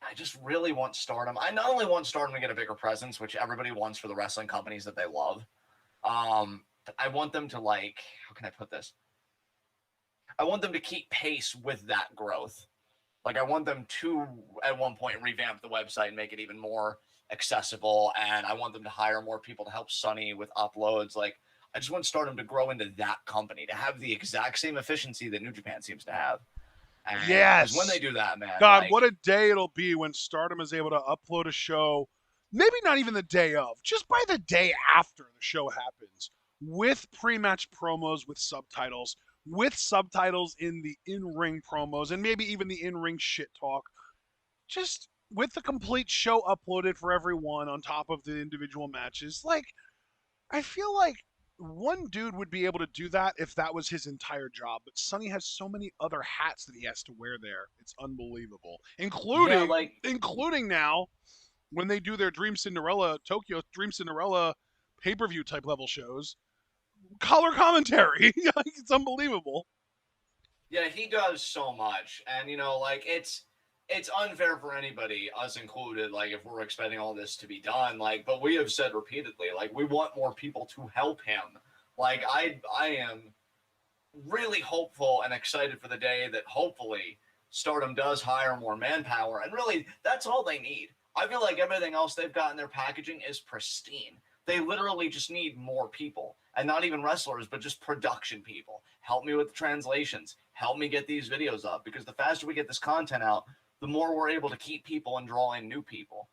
S2: I just really want Stardom. I not only want Stardom to get a bigger presence, which everybody wants for the wrestling companies that they love. I want them to, like, how can I put this? I want them to keep pace with that growth. Like, I want them to, at one point, revamp the website and make it even more accessible. And I want them to hire more people to help Sonny with uploads. Like, I just want Stardom to grow into that company, to have the exact same efficiency that New Japan seems to have. And
S1: yes.
S2: When they do that, man.
S1: God,
S2: like,
S1: what a day it'll be when Stardom is able to upload a show, maybe not even the day of, just by the day after the show happens, with pre-match promos with subtitles in the in-ring promos, and maybe even the in-ring shit talk, just with the complete show uploaded for everyone on top of the individual matches. Like, I feel like one dude would be able to do that if that was his entire job, but Sonny has so many other hats that he has to wear there. It's unbelievable. Including now when they do their Tokyo Dream Cinderella pay-per-view type level shows, color commentary. It's unbelievable.
S2: Yeah, he does so much. And, like, it's unfair for anybody, us included, like, if we're expecting all this to be done, like, but we have said repeatedly, like, we want more people to help him. Like, I am really hopeful and excited for the day that hopefully Stardom does hire more manpower, and really, that's all they need. I feel like everything else they've got in their packaging is pristine. They literally just need more people, and not even wrestlers, but just production people. Help me with the translations. Help me get these videos up, because the faster we get this content out, the more we're able to keep people and draw in new people.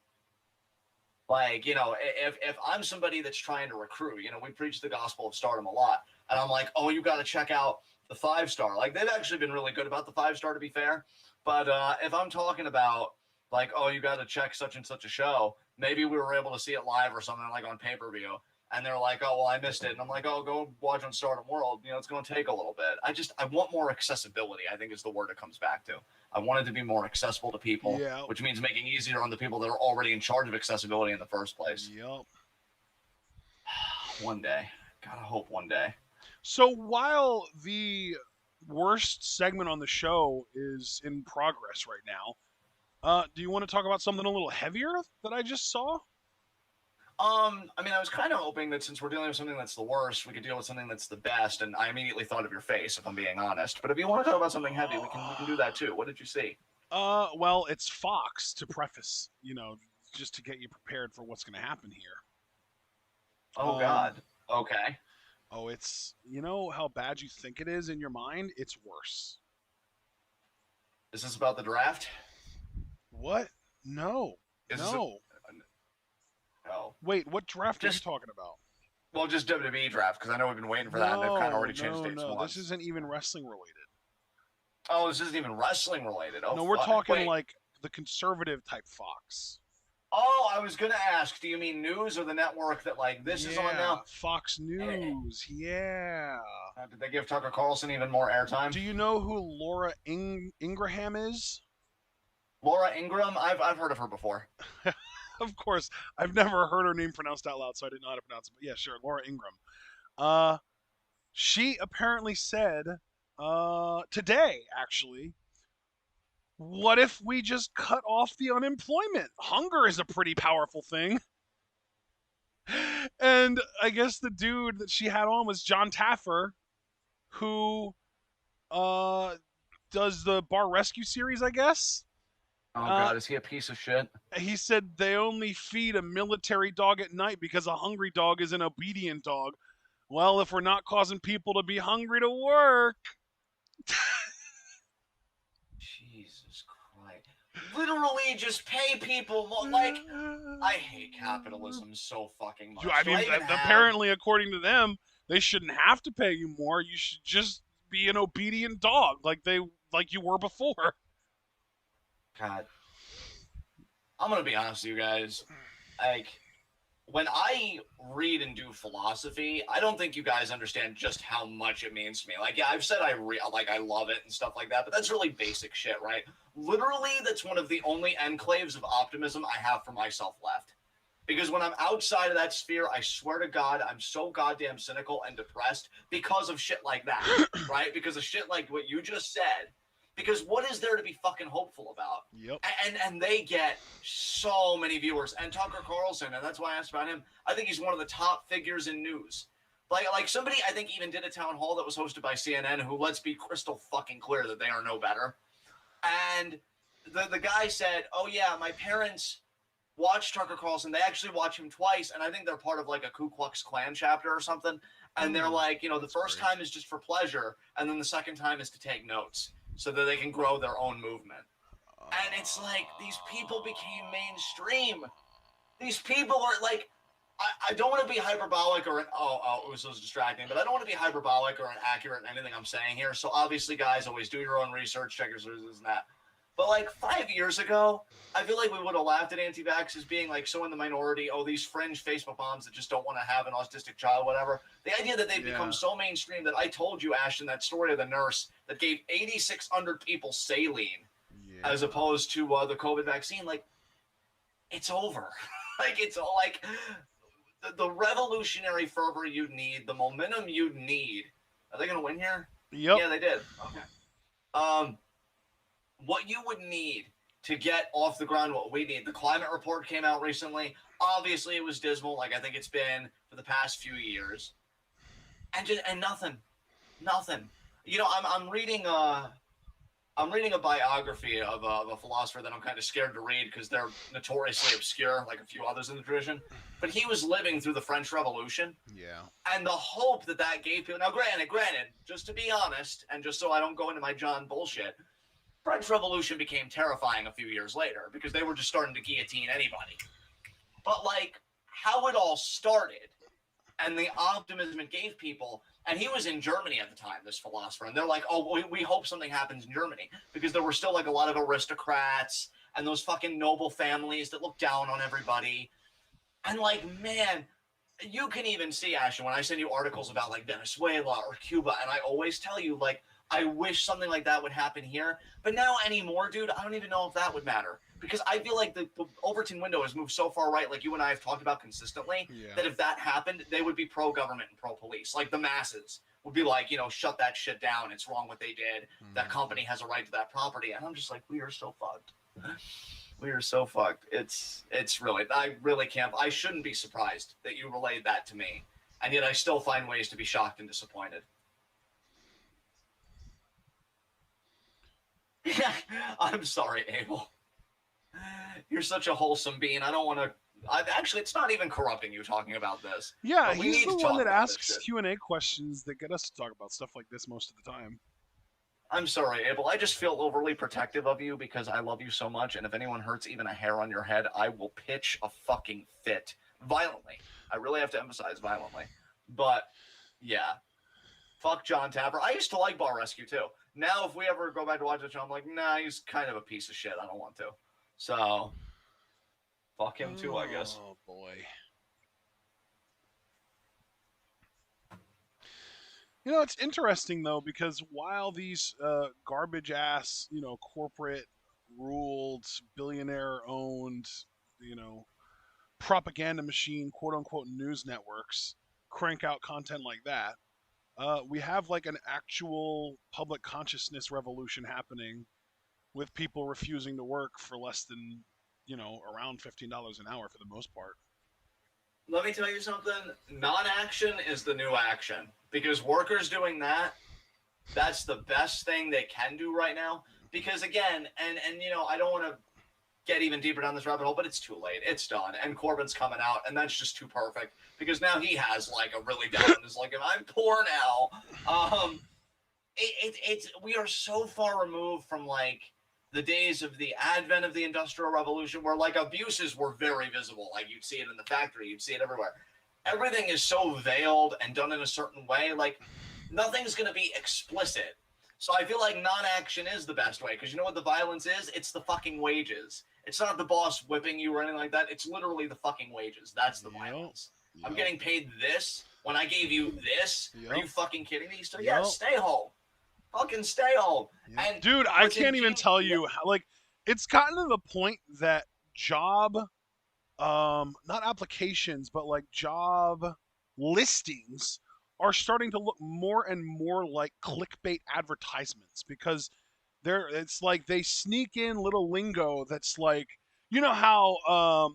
S2: Like, if I'm somebody that's trying to recruit, we preach the gospel of Stardom a lot, and I'm like, oh, you got to check out the 5-star. Like, they've actually been really good about the 5-star, to be fair. But if I'm talking about, like, oh, you got to check such and such a show, maybe we were able to see it live or something, like on pay-per-view, and they're like, oh, well, I missed it. And I'm like, oh, go watch on Stardom World. It's going to take a little bit. I want more accessibility, I think, is the word it comes back to. I want it to be more accessible to people, which means making easier on the people that are already in charge of accessibility in the first place.
S1: Yep.
S2: One day. Gotta hope one day.
S1: So while the worst segment on the show is in progress right now, do you want to talk about something a little heavier that I just saw?
S2: I was kind of hoping that since we're dealing with something that's the worst, we could deal with something that's the best, and I immediately thought of your face, if I'm being honest. But if you want to talk about something heavy, we can do that too. What did you see?
S1: Well, it's Fox, to preface, just to get you prepared for what's going to happen here.
S2: Oh, God. Okay.
S1: Oh, it's, how bad you think it is in your mind? It's worse.
S2: Is this about the draft?
S1: What? No. No.
S2: Oh.
S1: Wait, what draft are you talking about?
S2: Well, just WWE draft, because I know we've been waiting for that, and they've kind of already changed dates once.
S1: This isn't even wrestling related.
S2: Oh, this isn't even wrestling related. Oh,
S1: no, we're talking like the conservative type Fox.
S2: Oh, I was gonna ask, do you mean news or the network that like this is on now?
S1: Fox News, yeah.
S2: Did they give Tucker Carlson even more airtime?
S1: Do you know who Laura Ingraham is?
S2: Laura Ingraham? I've heard of her before.
S1: Of course, I've never heard her name pronounced out loud, so I didn't know how to pronounce it. But yeah, sure, Laura Ingraham. She apparently said today, actually, what if we just cut off the unemployment? Hunger is a pretty powerful thing. And I guess the dude that she had on was John Taffer, who does the Bar Rescue series, I guess.
S2: Oh God, is he a piece of shit?
S1: He said they only feed a military dog at night because a hungry dog is an obedient dog. Well, if we're not causing people to be hungry to work.
S2: Jesus Christ. Literally just pay people more. Like, I hate capitalism so fucking much.
S1: I mean, apparently, according to them, they shouldn't have to pay you more. You should just be an obedient dog, like you were before.
S2: God, I'm gonna be honest with you guys. Like, when I read and do philosophy, I don't think you guys understand just how much it means to me. Like, yeah, I've said I love it and stuff like that, but that's really basic shit, right? Literally, that's one of the only enclaves of optimism I have for myself left. Because when I'm outside of that sphere, I swear to God, I'm so goddamn cynical and depressed because of shit like that, right? Because of shit like what you just said. Because what is there to be fucking hopeful about?
S1: Yep.
S2: And they get so many viewers. And Tucker Carlson, and that's why I asked about him. I think he's one of the top figures in news. Like somebody I think even did a town hall that was hosted by CNN, who, let's be crystal fucking clear that they are no better. And the guy said, "Oh yeah, my parents watch Tucker Carlson. They actually watch him twice, and I think they're part of like a Ku Klux Klan chapter or something. And they're like, the first time is just for pleasure, and then the second time is to take notes, so that they can grow their own movement." And it's like, these people became mainstream. These people are like, I don't want to be hyperbolic or, it was so distracting, but I don't want to be hyperbolic or inaccurate in anything I'm saying here. So obviously, guys, always do your own research, check your sources and that. But like 5 years ago, I feel like we would have laughed at anti-vax as being like so in the minority. Oh, these fringe Facebook moms that just don't want to have an autistic child, whatever. The idea that they've become so mainstream that I told you, Ashton, that story of the nurse that gave 8,600 people saline as opposed to the COVID vaccine. Like, it's over. Like, it's all like the revolutionary fervor you need, the momentum you need. Are they going to win here?
S1: Yep.
S2: Yeah, they did. Okay. What you would need to get off the ground, what we need. The climate report came out recently. Obviously, it was dismal, like I think it's been for the past few years. And nothing. I'm reading a biography of a philosopher that I'm kind of scared to read because they're notoriously obscure, like a few others in the tradition. But he was living through the French Revolution.
S1: Yeah.
S2: And the hope that gave people. Now, granted, just to be honest, and just so I don't go into my John bullshit, French Revolution became terrifying a few years later because they were just starting to guillotine anybody. But like how it all started and the optimism it gave people, and he was in Germany at the time, this philosopher, and they're like, oh, we hope something happens in Germany because there were still like a lot of aristocrats and those fucking noble families that looked down on everybody. And like, man, you can even see, Ashton, when I send you articles about like Venezuela or Cuba, and I always tell you like, I wish something like that would happen here. But now anymore, dude, I don't even know if that would matter. Because I feel like the Overton window has moved so far right, like you and I have talked about consistently, that if that happened, they would be pro-government and pro-police. Like the masses would be like, shut that shit down. It's wrong what they did. That company has a right to that property. And I'm just like, we are so fucked. We are so fucked. It's really, I really can't. I shouldn't be surprised that you relayed that to me. And yet I still find ways to be shocked and disappointed. I'm sorry, Abel. You're such a wholesome being. I don't want to. Actually, it's not even corrupting you talking about this.
S1: Yeah, he's the one that asks Q&A questions that get us to talk about stuff like this most of the time.
S2: I'm sorry, Abel. I just feel overly protective of you because I love you so much, and if anyone hurts even a hair on your head, I will pitch a fucking fit. Violently. I really have to emphasize violently. But, yeah. Fuck John Tapper. I used to like Bar Rescue, too. Now, if we ever go back to watch the show, I'm like, nah, he's kind of a piece of shit. I don't want to. So, fuck him too, I guess.
S1: Oh, boy. It's interesting, though, because while these garbage-ass, corporate-ruled, billionaire-owned, propaganda machine, quote-unquote, news networks crank out content like that, we have like an actual public consciousness revolution happening with people refusing to work for less than, around $15 an hour for the most part.
S2: Let me tell you something. Non-action is the new action because workers doing that's the best thing they can do right now. Because again, and I don't want to get even deeper down this rabbit hole, but it's too late. It's done. And Corbin's coming out, and that's just too perfect because now he has like a really down on his like, I'm poor now. We are so far removed from like the days of the advent of the Industrial Revolution where like abuses were very visible. Like you'd see it in the factory, you'd see it everywhere. Everything is so veiled and done in a certain way. Like nothing's going to be explicit. So I feel like non-action is the best way because you know what the violence is? It's the fucking wages. It's not the boss whipping you or anything like that. It's literally the fucking wages. That's the violence. I'm getting paid this when I gave you this. Are you fucking kidding me? So yeah, stay home. Fucking stay home. And
S1: dude, I can't even tell you how, like, it's gotten to the point that job, not applications, but like job listings are starting to look more and more like clickbait advertisements because it's like they sneak in little lingo that's like, you know how,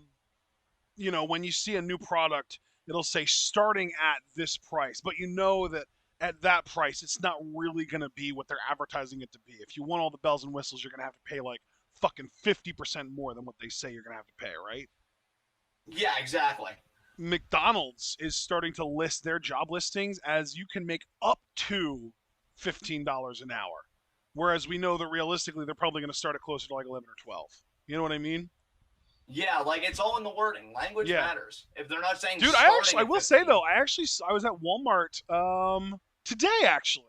S1: when you see a new product, it'll say starting at this price, but you know that at that price, it's not really going to be what they're advertising it to be. If you want all the bells and whistles, you're going to have to pay like fucking 50% more than what they say you're going to have to pay, right?
S2: Yeah, exactly.
S1: McDonald's is starting to list their job listings as you can make up to $15 an hour. Whereas we know that realistically, they're probably going to start at closer to like 11 or 12. You know what I mean?
S2: Yeah, like it's all in the wording. Language matters. If they're not saying,
S1: dude, I will say though, I was at Walmart today actually,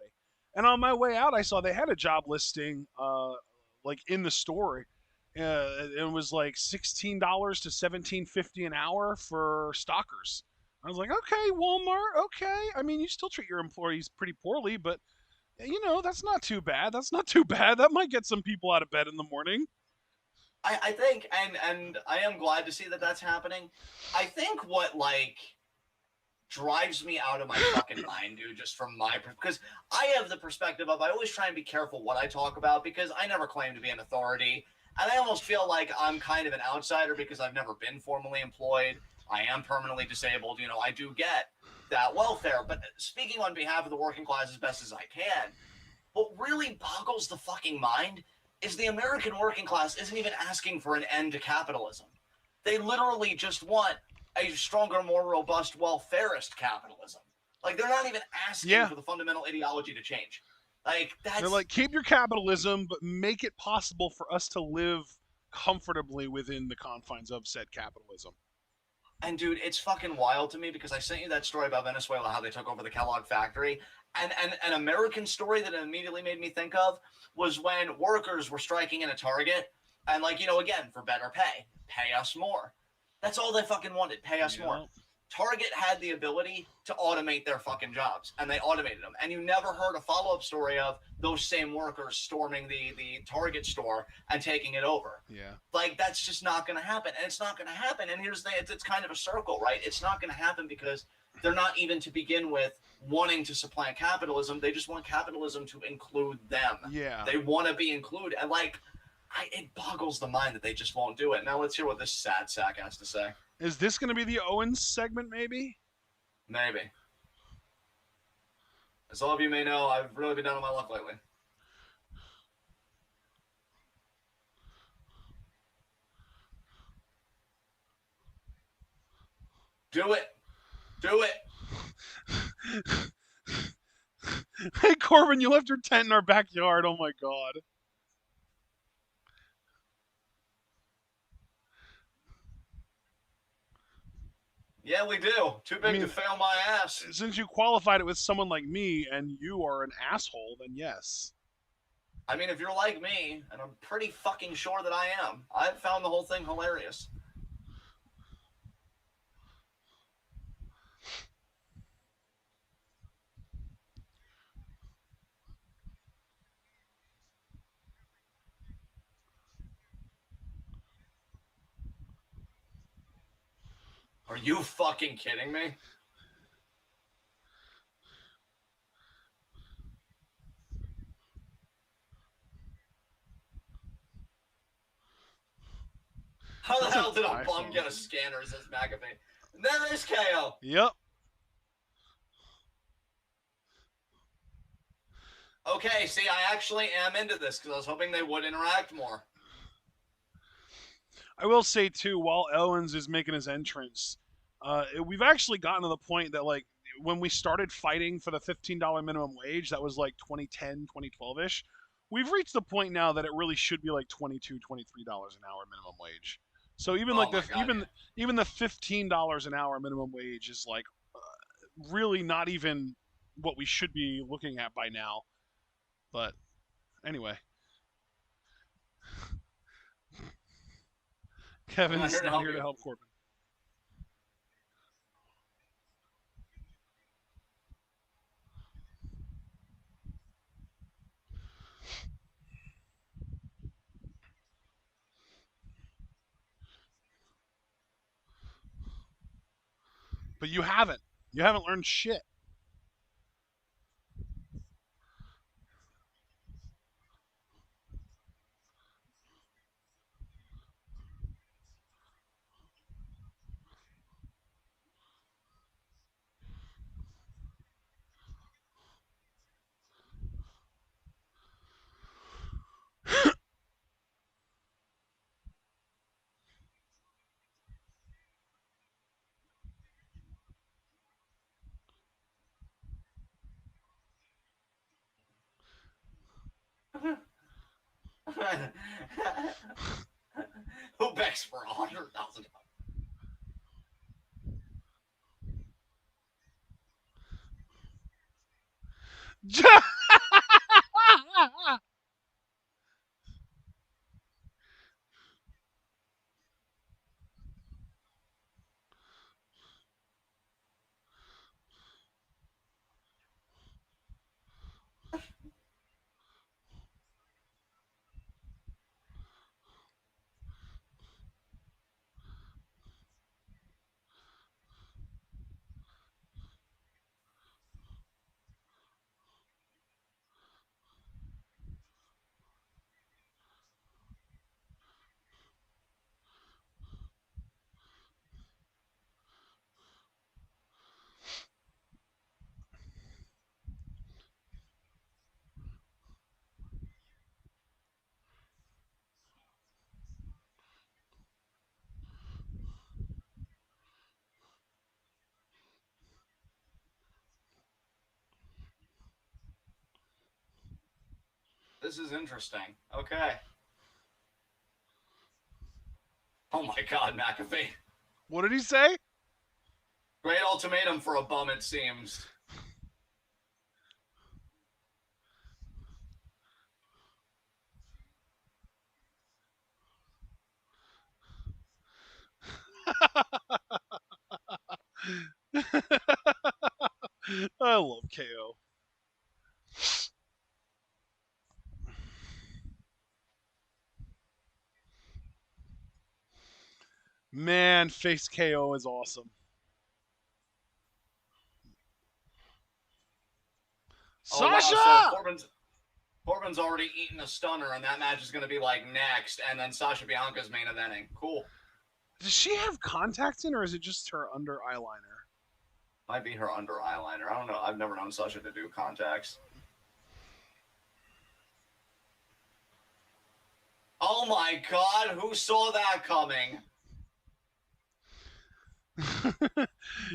S1: and on my way out, I saw they had a job listing like in the store. It was like $16 to $17.50 an hour for stalkers. I was like, okay, Walmart, okay. I mean, you still treat your employees pretty poorly, but that's not too bad. That's not too bad. That might get some people out of bed in the morning.
S2: I think, and I am glad to see that that's happening. I think what like drives me out of my fucking mind, dude, just from because I have the perspective of I always try and be careful what I talk about because I never claim to be an authority, and I almost feel like I'm kind of an outsider because I've never been formally employed. I am permanently disabled. I do get that welfare, but speaking on behalf of the working class as best as I can, what really boggles the fucking mind is the American working class isn't even asking for an end to capitalism. They literally just want a stronger, more robust, welfarist capitalism. Like, they're not even asking for the fundamental ideology to change. Like, that's...
S1: They're like, keep your capitalism, but make it possible for us to live comfortably within the confines of said capitalism.
S2: And, dude, it's fucking wild to me because I sent you that story about Venezuela, how they took over the Kellogg factory. And an American story that it immediately made me think of was when workers were striking in a Target and, like, again, for better pay us more. That's all they fucking wanted, pay us more. Target had the ability to automate their fucking jobs, and they automated them. And you never heard a follow-up story of those same workers storming the Target store and taking it over.
S1: Yeah.
S2: Like, that's just not going to happen. And it's not going to happen. And here's the thing, it's kind of a circle, right? It's not going to happen because they're not even to begin with wanting to supplant capitalism. They just want capitalism to include them.
S1: Yeah.
S2: They want to be included. And, like, it boggles the mind that they just won't do it. Now let's hear what this sad sack has to say.
S1: Is this going to be the Owens segment, maybe?
S2: Maybe. As all of you may know, I've really been down on my luck lately. Do it. Do it.
S1: Hey, Corbin, you left your tent in our backyard. Oh, my God.
S2: Yeah, we do. Too big to fail my ass.
S1: Since you qualified it with someone like me and you are an asshole, then yes.
S2: I mean, if you're like me, and I'm pretty fucking sure that I am, I've found the whole thing hilarious. Are you fucking kidding me? How the hell did a bum get a scanner, says McAfee? And then there's KO.
S1: Yep.
S2: Okay, see, I actually am into this because I was hoping they would interact more.
S1: I will say too, while Owens is making his entrance, we've actually gotten to the point that like when we started fighting for the $15 minimum wage, that was like 2010, 2012ish. We've reached the point now that it really should be like $22, $23 an hour minimum wage. So even
S2: Oh
S1: like
S2: my
S1: the
S2: god, yeah.
S1: even the $15 an hour minimum wage is like really not even what we should be looking at by now. But anyway,
S2: I'm not here
S1: Kevin's
S2: to
S1: not
S2: help
S1: here to
S2: you.
S1: help Corbin. But you haven't. You haven't learned shit.
S2: Who begs for $100,000? This is interesting. Okay. Oh my god, McAfee.
S1: What did he say?
S2: Great ultimatum for a bum, it seems.
S1: I love KO. Man, face KO is awesome.
S2: Oh wow, so
S1: Sasha!
S2: Corbin's already eaten a stunner, and that match is going to be like next, and then Sasha Bianca's main eventing. Cool.
S1: Does she have contacts in, or is it just her under eyeliner?
S2: Might be her under eyeliner. I don't know. I've never known Sasha to do contacts. Oh my god, who saw that coming?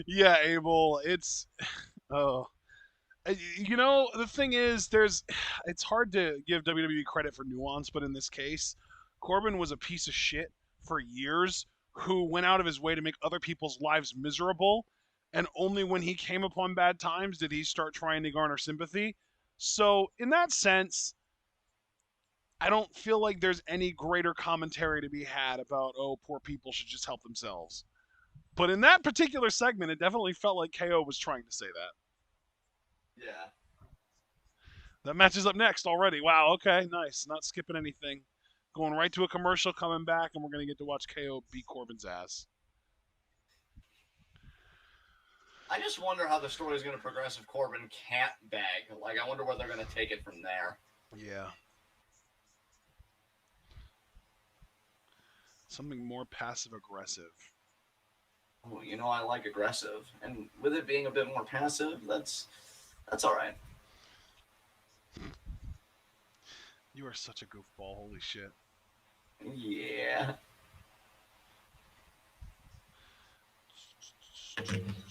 S1: Yeah, Abel. It's oh, you know the thing is, it's hard to give WWE credit for nuance, but in this case, Corbin was a piece of shit for years who went out of his way to make other people's lives miserable, and only when he came upon bad times did he start trying to garner sympathy. So in that sense, I don't feel like there's any greater commentary to be had about, oh, poor people should just help themselves. But in that particular segment, it definitely felt like KO was trying to say that.
S2: Yeah.
S1: That match is up next already. Wow, okay, nice. Not skipping anything. Going right to a commercial, coming back, and we're going to get to watch KO beat Corbin's ass.
S2: I just wonder how the story is going to progress if Corbin can't beg. Like, I wonder where they're going to take it from there.
S1: Yeah. Something more passive aggressive.
S2: Oh, you know, I like aggressive, and with it being a bit more passive, that's all right.
S1: You are such a goofball. Holy shit.
S2: Yeah.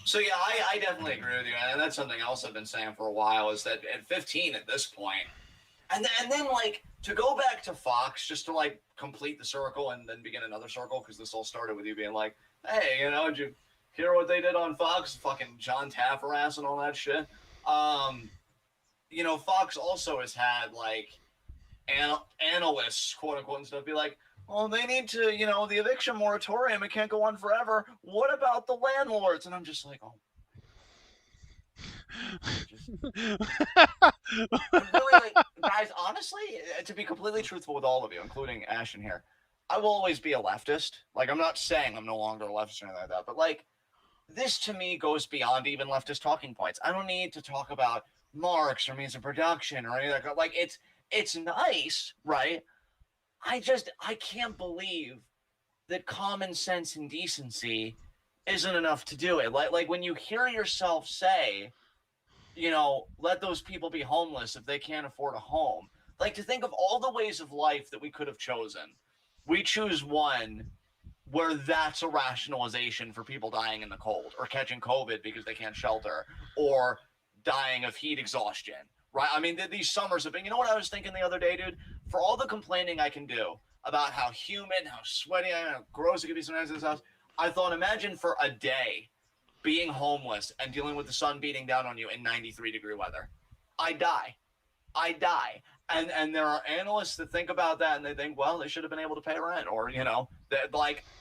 S2: So yeah, I definitely agree with you, and that's something else I've been saying for a while. Is that at 15 at this point, and then like to go back to Fox just to like complete the circle and then begin another circle because this all started with you being like, hey, did you hear what they did on Fox? Fucking John Taffer and all that shit. Fox also has had like analysts, quote unquote, and stuff be like, well, they need to, the eviction moratorium, it can't go on forever. What about the landlords? And I'm just like, oh. Really, guys, honestly, to be completely truthful with all of you, including Ashton here, I will always be a leftist. Like, I'm not saying I'm no longer a leftist or anything like that, but like, this to me goes beyond even leftist talking points. I don't need to talk about Marx or means of production or anything like that. Like, it's nice, right? I can't believe that common sense and decency isn't enough to do it. Like when you hear yourself say, let those people be homeless if they can't afford a home. Like, to think of all the ways of life that we could have chosen. We choose one where that's a rationalization for people dying in the cold or catching COVID because they can't shelter or dying of heat exhaustion, right? I mean, these summers have been, what I was thinking the other day, dude? For all the complaining I can do about how humid, how sweaty I am, how gross it could be sometimes in this house, I thought, imagine for a day being homeless and dealing with the sun beating down on you in 93-degree weather. I die. And there are analysts that think about that and they think, well, they should have been able to pay rent, or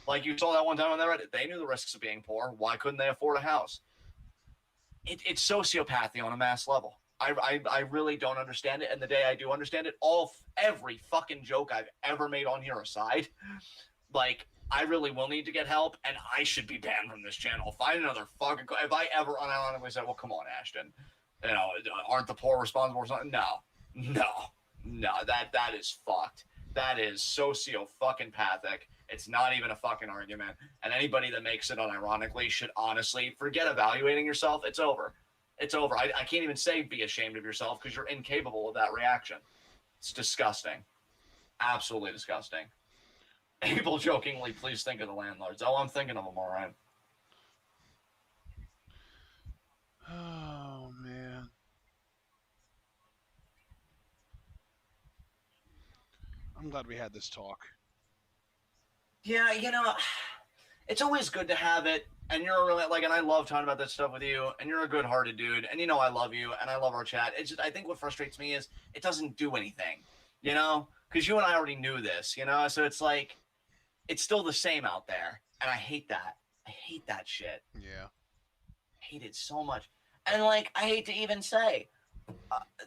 S2: like you saw that one time on their Reddit, they knew the risks of being poor. Why couldn't they afford a house? It's sociopathy on a mass level. I really don't understand it, and the day I do understand it, every fucking joke I've ever made on here aside, like, I really will need to get help, and I should be banned from this channel. Find another fucking. If I ever unironically say, "Well, come on, Ashton, aren't the poor responsible for something?" No, that is fucked. That is socio-fucking-pathic. It's not even a fucking argument. And anybody that makes it unironically should honestly forget evaluating yourself. It's over. It's over. I can't even say be ashamed of yourself because you're incapable of that reaction. It's disgusting. Absolutely disgusting. Abel jokingly, please think of the landlords. Oh, I'm thinking of them, all right.
S1: Oh, man. I'm glad we had this talk.
S2: Yeah, it's always good to have it, and you're really, and I love talking about this stuff with you, and you're a good-hearted dude, and I love you, and I love our chat. It's just, I think what frustrates me is it doesn't do anything, because you and I already knew this, so it's like, it's still the same out there, and I hate that. I hate that shit.
S1: Yeah.
S2: I hate it so much. And, I hate to even say,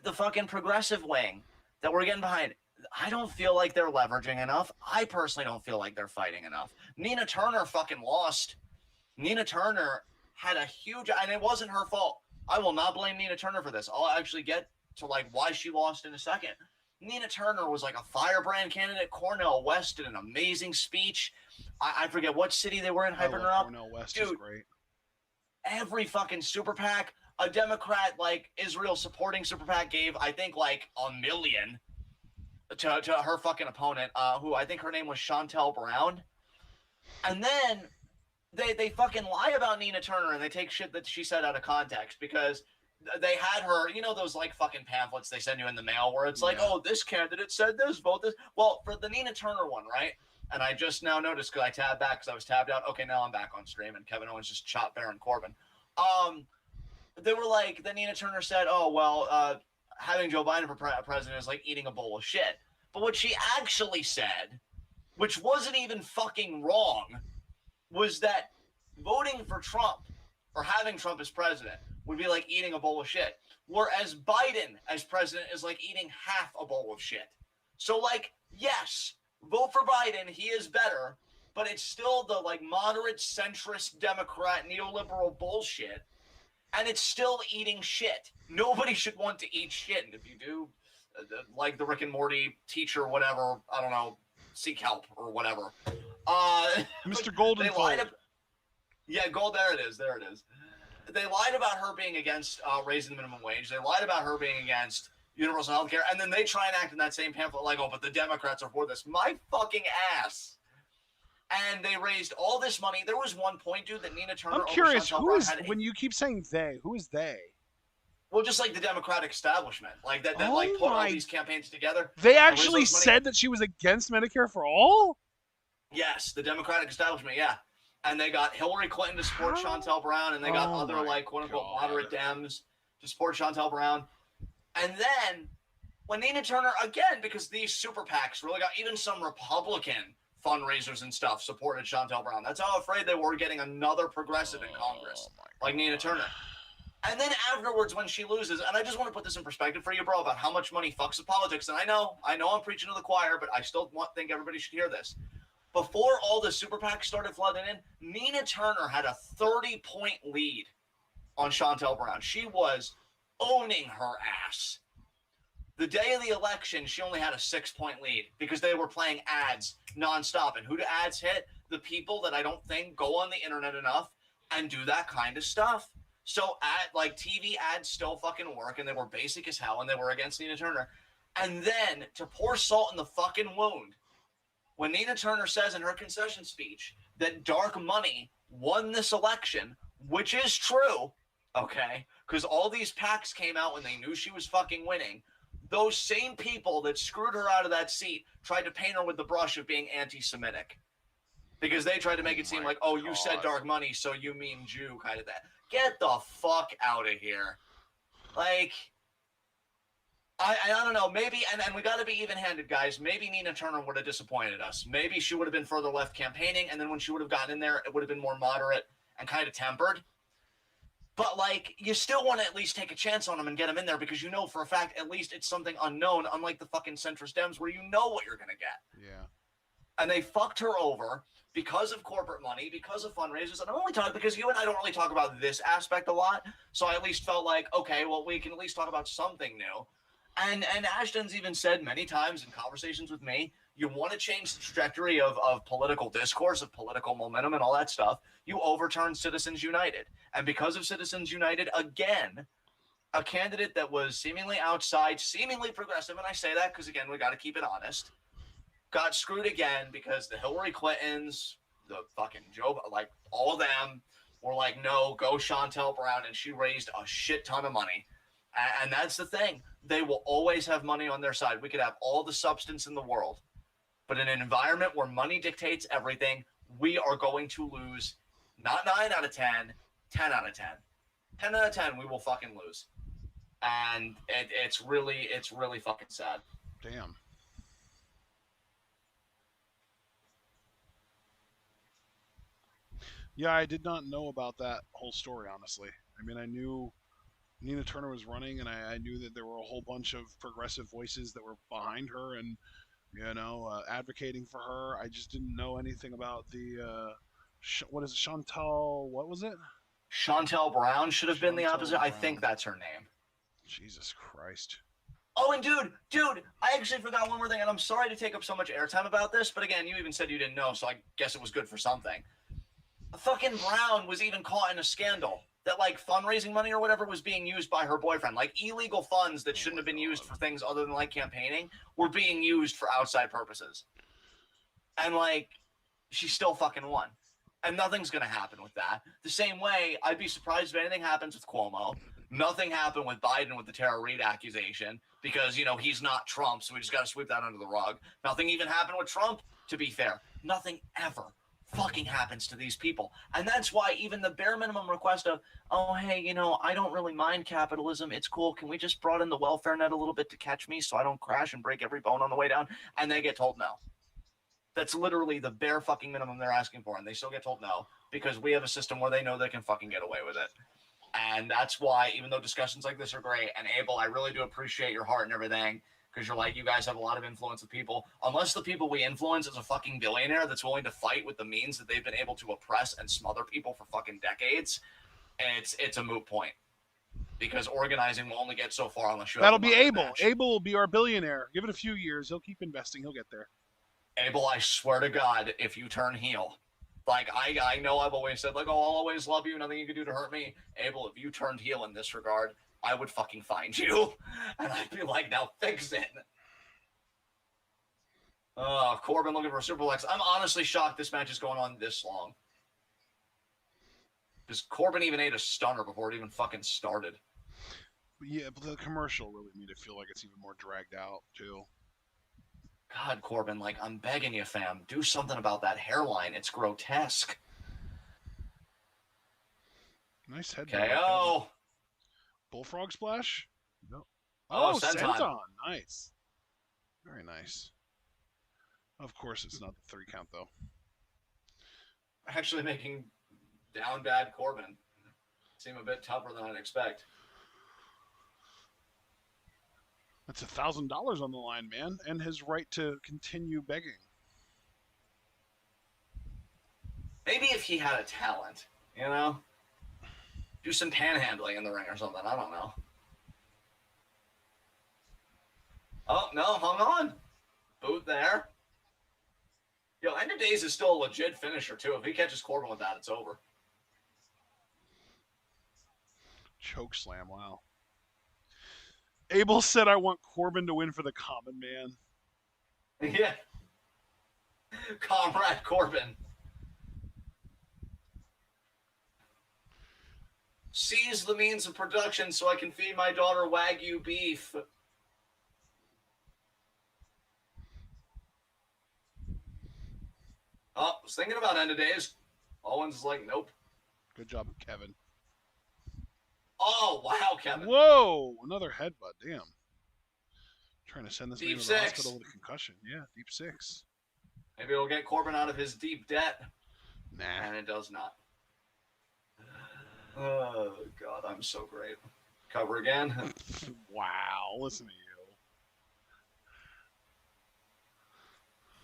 S2: the fucking progressive wing that we're getting behind, I don't feel like they're leveraging enough. I personally don't feel like they're fighting enough. Nina Turner fucking lost. Nina Turner had a huge, and it wasn't her fault. I will not blame Nina Turner for this. I'll actually get to why she lost in a second. Nina Turner was like a firebrand candidate. Cornel West did an amazing speech. I forget what city they were in, hyping her up.
S1: Cornel West
S2: Dude,
S1: is great.
S2: Every fucking super PAC, a Democrat Israel supporting super PAC gave, I think, $1 million to her fucking opponent, who I think her name was Chantel Brown. And then they fucking lie about Nina Turner and they take shit that she said out of context because they had her, those fucking pamphlets they send you in the mail where it's oh, this candidate said this, vote this. Well, for the Nina Turner one, right? And I just now noticed because I tabbed back because I was tabbed out. Okay, now I'm back on stream and Kevin Owens just chopped Baron Corbin. They were the Nina Turner said, oh, well, having Joe Biden for president is like eating a bowl of shit. But what she actually said, which wasn't even fucking wrong, was that voting for Trump or having Trump as president would be like eating a bowl of shit. Whereas Biden as president is like eating half a bowl of shit. So yes, vote for Biden. He is better, but it's still the moderate centrist Democrat neoliberal bullshit. And it's still eating shit. Nobody should want to eat shit. And if you do, like the Rick and Morty teacher, whatever, I don't know, seek help or whatever.
S1: Mr. Goldenfold.
S2: Yeah, Gold. There it is. They lied about her being against raising the minimum wage. They lied about her being against universal health care. And then they try and act in that same pamphlet oh, but the Democrats are for this. My fucking ass. And they raised all this money. There was one point, dude, that Nina Turner
S1: I'm curious,
S2: over Chantel
S1: who
S2: Brown
S1: is,
S2: had
S1: when you keep saying they, who is they?
S2: well, just like the Democratic establishment, like that
S1: Oh
S2: like put all
S1: my-
S2: these campaigns together.
S1: They
S2: and raised all
S1: actually
S2: this money.
S1: said that she was against Medicare for all?
S2: Yes, the Democratic establishment, yeah. And they got Hillary Clinton to support
S1: How?
S2: Chantel Brown, and they got
S1: Oh
S2: other
S1: my
S2: like quote unquote
S1: God.
S2: moderate Dems to support Chantel Brown. And then when Nina Turner again, because these super PACs really got even some Republican fundraisers and stuff supported Chantel Brown. That's how afraid they were getting another progressive in Congress, like Nina Turner. And then afterwards, when she loses, and I just want to put this in perspective for you, bro, about how much money fucks with politics. And I know I'm preaching to the choir, but I still think everybody should hear this. Before all the super PACs started flooding in, Nina Turner had a 30-point lead on Chantel Brown. She was owning her ass. The day of the election, she only had a 6-point lead because they were playing ads nonstop. And who do ads hit? The people that I don't think go on the internet enough and do that kind of stuff. So TV ads still fucking work, and they were basic as hell, and they were against Nina Turner. And then to pour salt in the fucking wound, when Nina Turner says in her concession speech that dark money won this election, which is true, okay, because all these PACs came out when they knew she was fucking winning, those same people that screwed her out of that seat tried to paint her with the brush of being anti-Semitic. Because they tried to make it seem like, oh, you said dark money, so you mean Jew, kind of that. Get the fuck out of here. Like, I don't know, maybe, and we got to be even-handed, guys. Maybe Nina Turner would have disappointed us. Maybe she would have been further left campaigning, and then when she would have gotten in there, it would have been more moderate and kind of tempered. But, like, you still want to at least take a chance on them and get them in there because you know for a fact at least it's something unknown, unlike the fucking centrist Dems where you know what you're going to get.
S1: Yeah.
S2: And they fucked her over because of corporate money, because of fundraisers. And I'm only talking because you and I don't really talk about this aspect a lot. So I at least felt like, okay, well, we can at least talk about something new. And Ashton's even said many times in conversations with me, you want to change the trajectory of political discourse, of political momentum and all that stuff, you overturn Citizens United. And because of Citizens United, again, a candidate that was seemingly outside, seemingly progressive, and I say that because, again, we got to keep it honest, got screwed again because the Hillary Clintons, the fucking Joe, like all of them were like, no, go Chantel Brown. And she raised a shit ton of money. And that's the thing. They will always have money on their side. We could have all the substance in the world. But in an environment where money dictates everything, we are going to lose not 9 out of 10, 10 out of 10. 10 out of 10, we will fucking lose. And it's really fucking sad.
S1: Damn. Yeah, I did not know about that whole story, honestly. I mean, I knew Nina Turner was running, and I knew that there were a whole bunch of progressive voices that were behind her and, advocating for her. I just didn't know anything about the, what is it, Chantal, what was it?
S2: Chantel Brown should have been the
S1: Chantel
S2: opposite. I
S1: Brown.
S2: think that's her name.
S1: Jesus Christ.
S2: Oh, and dude, I actually forgot one more thing, and I'm sorry to take up so much airtime about this, but again, you even said you didn't know, so I guess it was good for something. Fucking Brown was even caught in a scandal that, like, fundraising money or whatever was being used by her boyfriend. Like, illegal funds that shouldn't have been used for things other than, like, campaigning were being used for outside purposes. And, like, she still fucking won. And nothing's going to happen with that. The same way, I'd be surprised if anything happens with Cuomo. Nothing happened with Biden with the Tara Reade accusation because, he's not Trump, so we just got to sweep that under the rug. Nothing even happened with Trump, to be fair. Nothing ever fucking happens to these people. And that's why even the bare minimum request of, oh, hey, I don't really mind capitalism. It's cool. Can we just broaden the welfare net a little bit to catch me so I don't crash and break every bone on the way down? And they get told no. That's literally the bare fucking minimum they're asking for. And they still get told no because we have a system where they know they can fucking get away with it. And that's why, even though discussions like this are great, and Abel, I really do appreciate your heart and everything, because you're like, you guys have a lot of influence with people. Unless the people we influence is a fucking billionaire that's willing to fight with the means that they've been able to oppress and smother people for fucking decades, it's a moot point. Because organizing will only get so far unless you
S1: That'll
S2: have
S1: be
S2: the money to
S1: Abel.
S2: match.
S1: Abel will be our billionaire. Give it a few years. He'll keep investing. He'll get there.
S2: Abel, I swear to God, if you turn heel, like, I know I've always said, like, oh, I'll always love you, nothing you can do to hurt me. Abel, if you turned heel in this regard, I would fucking find you. And I'd be like, now fix it. Corbin looking for a superplex. I'm honestly shocked this match is going on this long. Because Corbin even ate a stunner before it even fucking started.
S1: Yeah, but the commercial really made it feel like it's even more dragged out, too.
S2: God, Corbin, like, I'm begging you, fam. Do something about that hairline. It's grotesque.
S1: Nice headbutt.
S2: KO.
S1: Bullfrog splash? No.
S2: Oh,
S1: senton.
S2: senton.
S1: Nice. Very nice. Of course, it's not the 3 count, though.
S2: Actually making down bad Corbin seem a bit tougher than I'd expect.
S1: That's $1,000 on the line, man, and his right to continue begging.
S2: Maybe if he had a talent, you know? Do some panhandling in the ring or something. I don't know. Oh, no, hung on. Boot there. Yo, End of Days is still a legit finisher, too. If he catches Corbin with that, it's over.
S1: Choke slam, wow. Abel said, I want Corbin to win for the common man.
S2: Yeah. Comrade Corbin. Seize the means of production so I can feed my daughter Wagyu beef. Oh, was thinking about End of Days. Owens is like, nope.
S1: Good job, Kevin.
S2: Oh, wow, Kevin.
S1: Whoa! Another headbutt, damn. Trying to send this man
S2: Deep
S1: to the
S2: six.
S1: hospital with a concussion. Yeah, deep 6.
S2: Maybe it'll get Corbin out of his deep debt.
S1: Nah.
S2: And it does not. Oh, God, I'm so great. Cover again.
S1: Wow, listen to you.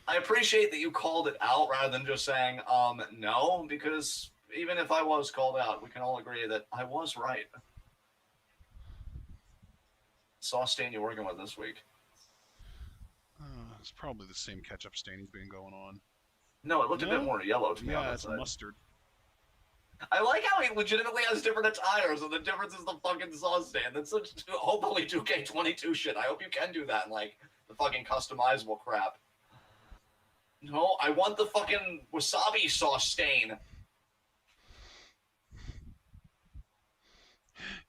S2: I appreciate that you called it out rather than just saying, no, because even if I was called out, we can all agree that I was right. Sauce stain you're working with this week?
S1: It's probably the same ketchup stain he's been going on.
S2: No, it looked a bit more yellow to me.
S1: Yeah, it's mustard.
S2: I like how he legitimately has different attires, and the difference is the fucking sauce stand. That's such hopefully 2K22 shit. I hope you can do that in, like, the fucking customizable crap. No, I want the fucking wasabi sauce stain.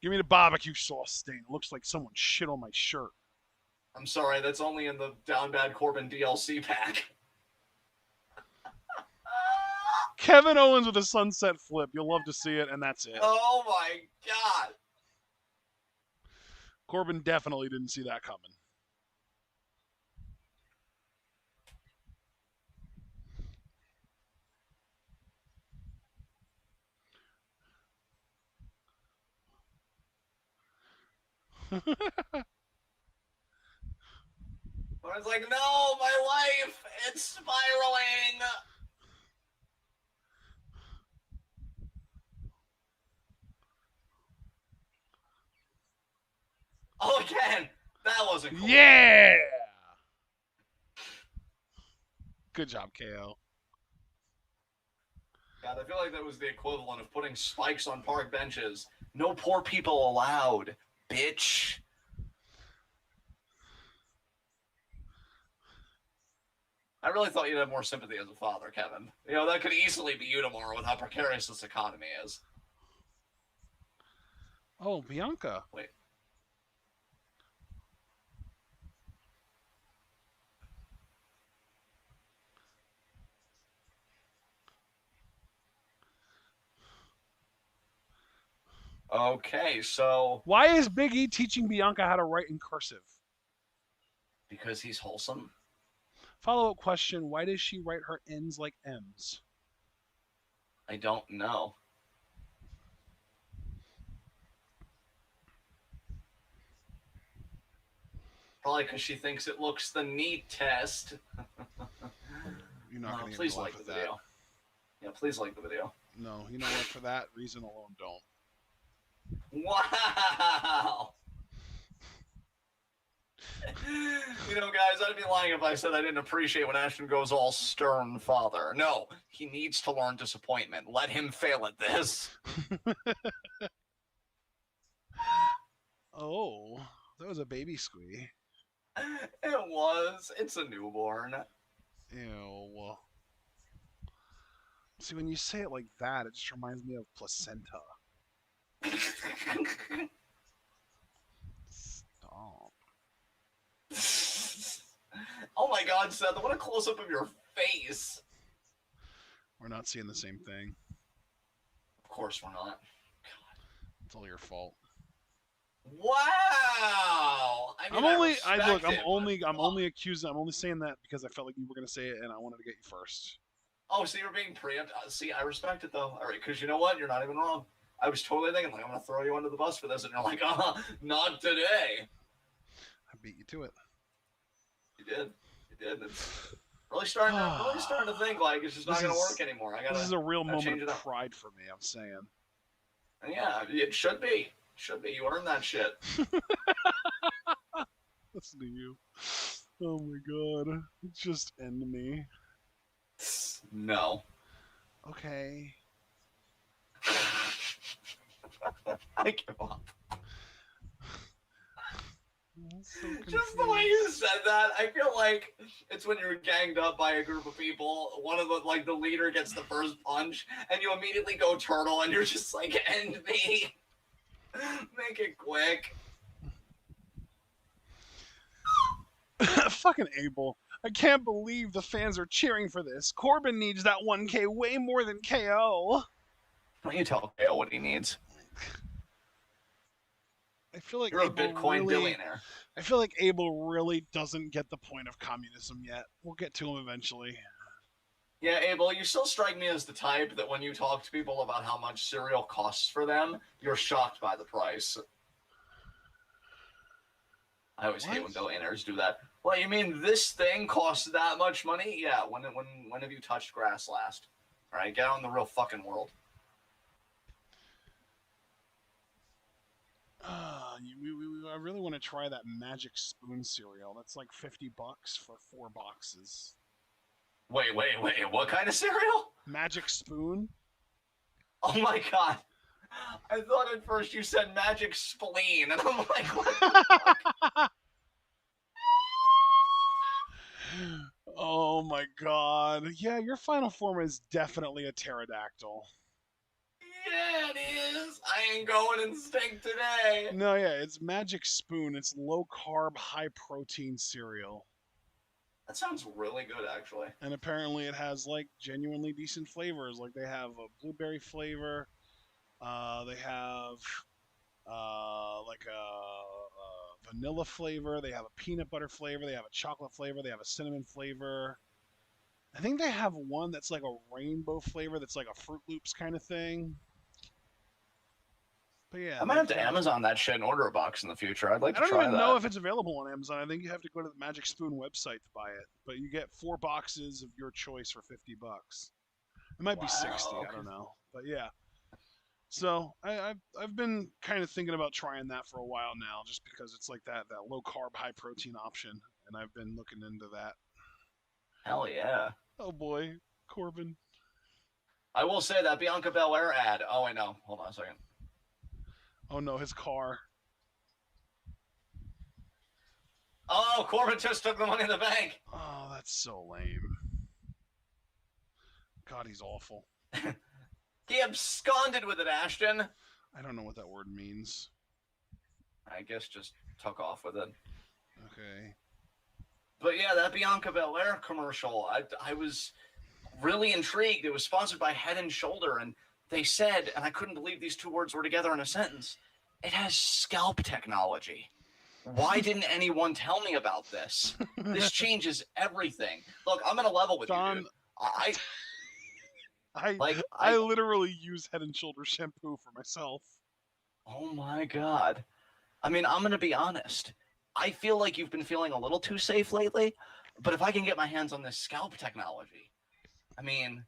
S1: Give me the barbecue sauce stain. It looks like someone shit on my shirt.
S2: I'm sorry, that's only in the Down Bad Corbin DLC pack.
S1: Kevin Owens with a sunset flip. You'll love to see it, and that's it.
S2: Oh my God.
S1: Corbin definitely didn't see that coming.
S2: I was like, no, my life, it's spiraling. Oh, again, that wasn't cool.
S1: Yeah! Good job, KO.
S2: God, I feel like that was the equivalent of putting spikes on park benches. No poor people allowed, bitch. I really thought you'd have more sympathy as a father, Kevin. You know, that could easily be you tomorrow with how precarious this economy is.
S1: Oh, Bianca.
S2: Wait. Okay, so...
S1: Why is Big E teaching Bianca how to write in cursive?
S2: Because he's wholesome.
S1: Follow-up question, why does she write her N's like M's?
S2: I don't know. Probably because she thinks it looks the neat test.
S1: You're not going to
S2: please like the video. Yeah, please like the video.
S1: No, you know what? For that reason alone, don't.
S2: Wow! You know, guys, I'd be lying if I said I didn't appreciate when Ashton goes all stern father. No, he needs to learn disappointment. Let him fail at this.
S1: Oh, that was a baby squee.
S2: It was. It's a newborn.
S1: Ew. See, when you say it like that, it just reminds me of placenta. Stop.
S2: Oh my God, Seth! What a close up of your face.
S1: We're not seeing the same thing.
S2: Of course we're not.
S1: It's all your fault.
S2: Wow! I mean,
S1: I'm only.
S2: I
S1: I look.
S2: respect it, but
S1: I'm
S2: fuck.
S1: only accusing. I'm only saying that because I felt like you were gonna say it, and I wanted to get you first.
S2: Oh, so you're being preempted. See, I respect it though. All right, because you know what? You're not even wrong. I was totally thinking like I'm gonna throw you under the bus for this, and you're like, not today.
S1: I beat you to it.
S2: You did. You did. It's really starting to think like it's just not gonna work anymore.
S1: This is a real moment
S2: change
S1: of
S2: it up.
S1: pride for me. I'm saying.
S2: And yeah, it should be. Should be. You earned that shit.
S1: Listen to you. Oh my god. Just end me.
S2: No.
S1: Okay.
S2: I give up.
S1: So
S2: Just the way you said that, I feel like it's when you're ganged up by a group of people. One of the leader gets the first punch, and you immediately go turtle, and you're just like, end me. Make it quick.
S1: Fucking Abel. I can't believe the fans are cheering for this. Corbin needs that 1K way more than KO.
S2: Why don't you tell KO what he needs?
S1: I feel like
S2: You're a
S1: Abel
S2: Bitcoin
S1: really,
S2: billionaire.
S1: I feel like Abel really doesn't get the point of communism yet. We'll get to him eventually.
S2: Yeah, Abel, you still strike me as the type that when you talk to people about how much cereal costs for them, you're shocked by the price. I always hate when billionaires do that. Well, you mean this thing costs that much money? Yeah, when have you touched grass last? All right, get out in the real fucking world.
S1: I really want to try that Magic Spoon cereal. That's like $50 for 4 boxes.
S2: Wait, what kind of cereal?
S1: Magic Spoon?
S2: Oh my god. I thought at first you said magic spleen, and I'm like, what the fuck?
S1: Oh my god. Yeah, your final form is definitely a pterodactyl.
S2: Yeah, it is. I ain't going instinct today.
S1: No, yeah, it's Magic Spoon. It's low carb, high protein cereal.
S2: That sounds really good, actually.
S1: And apparently it has like genuinely decent flavors. Like they have a blueberry flavor. They have like a vanilla flavor. They have a peanut butter flavor. They have a chocolate flavor. They have a cinnamon flavor. I think they have one that's like a rainbow flavor that's like a Fruit Loops kind of thing. But yeah,
S2: I might have to Amazon that shit and order a box in the future. I'd like to try that.
S1: I don't even know if it's available on Amazon. I think you have to go to the Magic Spoon website to buy it. But you get 4 boxes of your choice for $50. It might be 60.
S2: Okay.
S1: I don't know. But yeah. So I've been kind of thinking about trying that for a while now, just because it's like that low carb, high protein option, and I've been looking into that.
S2: Hell yeah.
S1: Oh boy, Corbin.
S2: I will say that Bianca Belair ad. Oh wait, no. Hold on a second.
S1: Oh no, his car.
S2: Oh, Corbin just took the money in the bank.
S1: Oh, that's so lame. God, he's awful.
S2: He absconded with it, Ashton.
S1: I don't know what that word means.
S2: I guess just took off with it.
S1: Okay.
S2: But yeah, that Bianca Belair commercial, I was really intrigued. It was sponsored by Head and Shoulder, and they said, and I couldn't believe these two words were together in a sentence, it has scalp technology. Why didn't anyone tell me about this? This changes everything. Look, I'm going to level with you, dude. I
S1: literally use Head and Shoulder shampoo for myself.
S2: Oh my god. I mean, I'm going to be honest. I feel like you've been feeling a little too safe lately, but if I can get my hands on this scalp technology, I mean,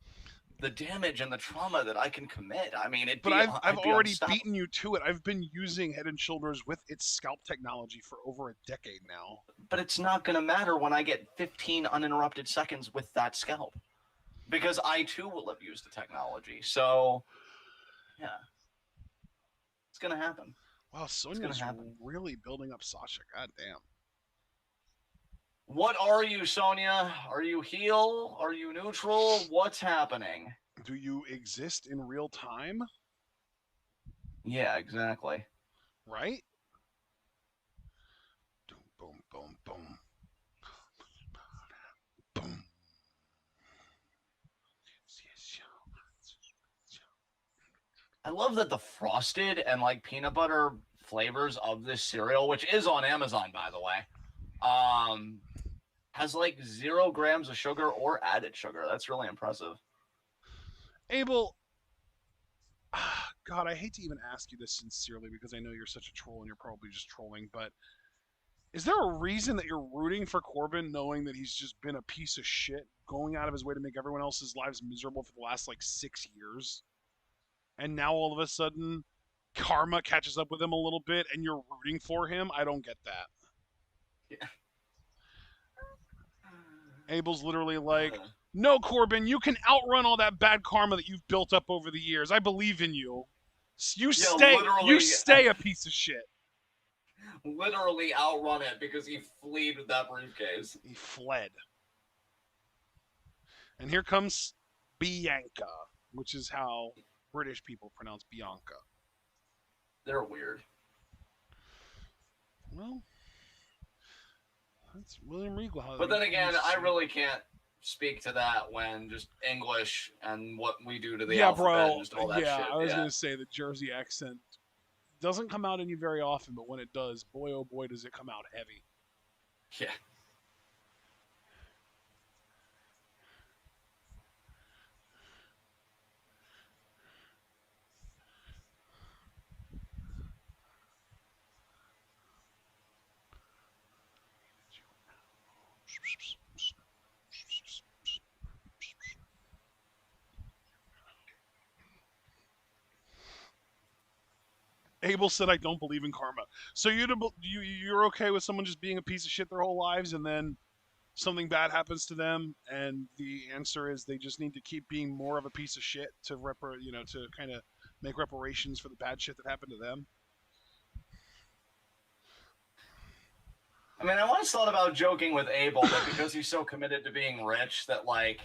S2: the damage and the trauma that I can commit, I mean,
S1: I've already beaten you to it. I've been using Head and Shoulders with its scalp technology for over a decade now.
S2: But it's not going to matter when I get 15 uninterrupted seconds with that scalp. Because I, too, will have used the technology. So, yeah. It's going to happen.
S1: Wow, Sonya's really building up Sasha. God damn.
S2: What are you, Sonya? Are you heel? Are you neutral? What's happening?
S1: Do you exist in real time?
S2: Yeah, exactly.
S1: Right? Boom, boom, boom. Boom.
S2: I love that the frosted and like peanut butter flavors of this cereal, which is on Amazon, by the way, has like 0 grams of sugar or added sugar. That's really impressive.
S1: Abel, God, I hate to even ask you this sincerely because I know you're such a troll and you're probably just trolling, but is there a reason that you're rooting for Corbin knowing that he's just been a piece of shit, going out of his way to make everyone else's lives miserable for the last like 6 years? And now all of a sudden, karma catches up with him a little bit and you're rooting for him? I don't get that.
S2: Yeah.
S1: Abel's literally like, no, Corbin, you can outrun all that bad karma that you've built up over the years. I believe in you. You stay. You stay a piece of shit.
S2: Literally outrun it because he fled with that briefcase.
S1: He fled. And here comes Bianca, which is how British people pronounce Bianca.
S2: They're weird.
S1: Well, that's William Regal.
S2: But then again, I really can't speak to that when just English and what we do to the alphabet and just all that shit.
S1: I was going to say the Jersey accent doesn't come out any very often, but when it does, boy oh boy does it come out heavy.
S2: Yeah.
S1: Abel said, "I don't believe in karma." So you're okay with someone just being a piece of shit their whole lives, and then something bad happens to them, and the answer is they just need to keep being more of a piece of shit to to kind of make reparations for the bad shit that happened to them.
S2: I mean, I once thought about joking with Abel that because he's so committed to being rich that like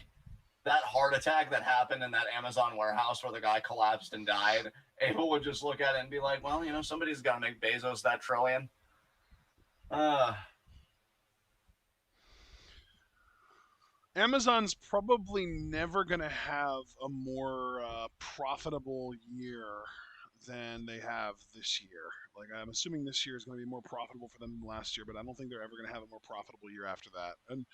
S2: that heart attack that happened in that Amazon warehouse where the guy collapsed and died, Abel would just look at it and be like, well, somebody's got to make Bezos that trillion.
S1: Amazon's probably never going to have a more profitable year than they have this year. Like, I'm assuming this year is going to be more profitable for them than last year, but I don't think they're ever going to have a more profitable year after that. And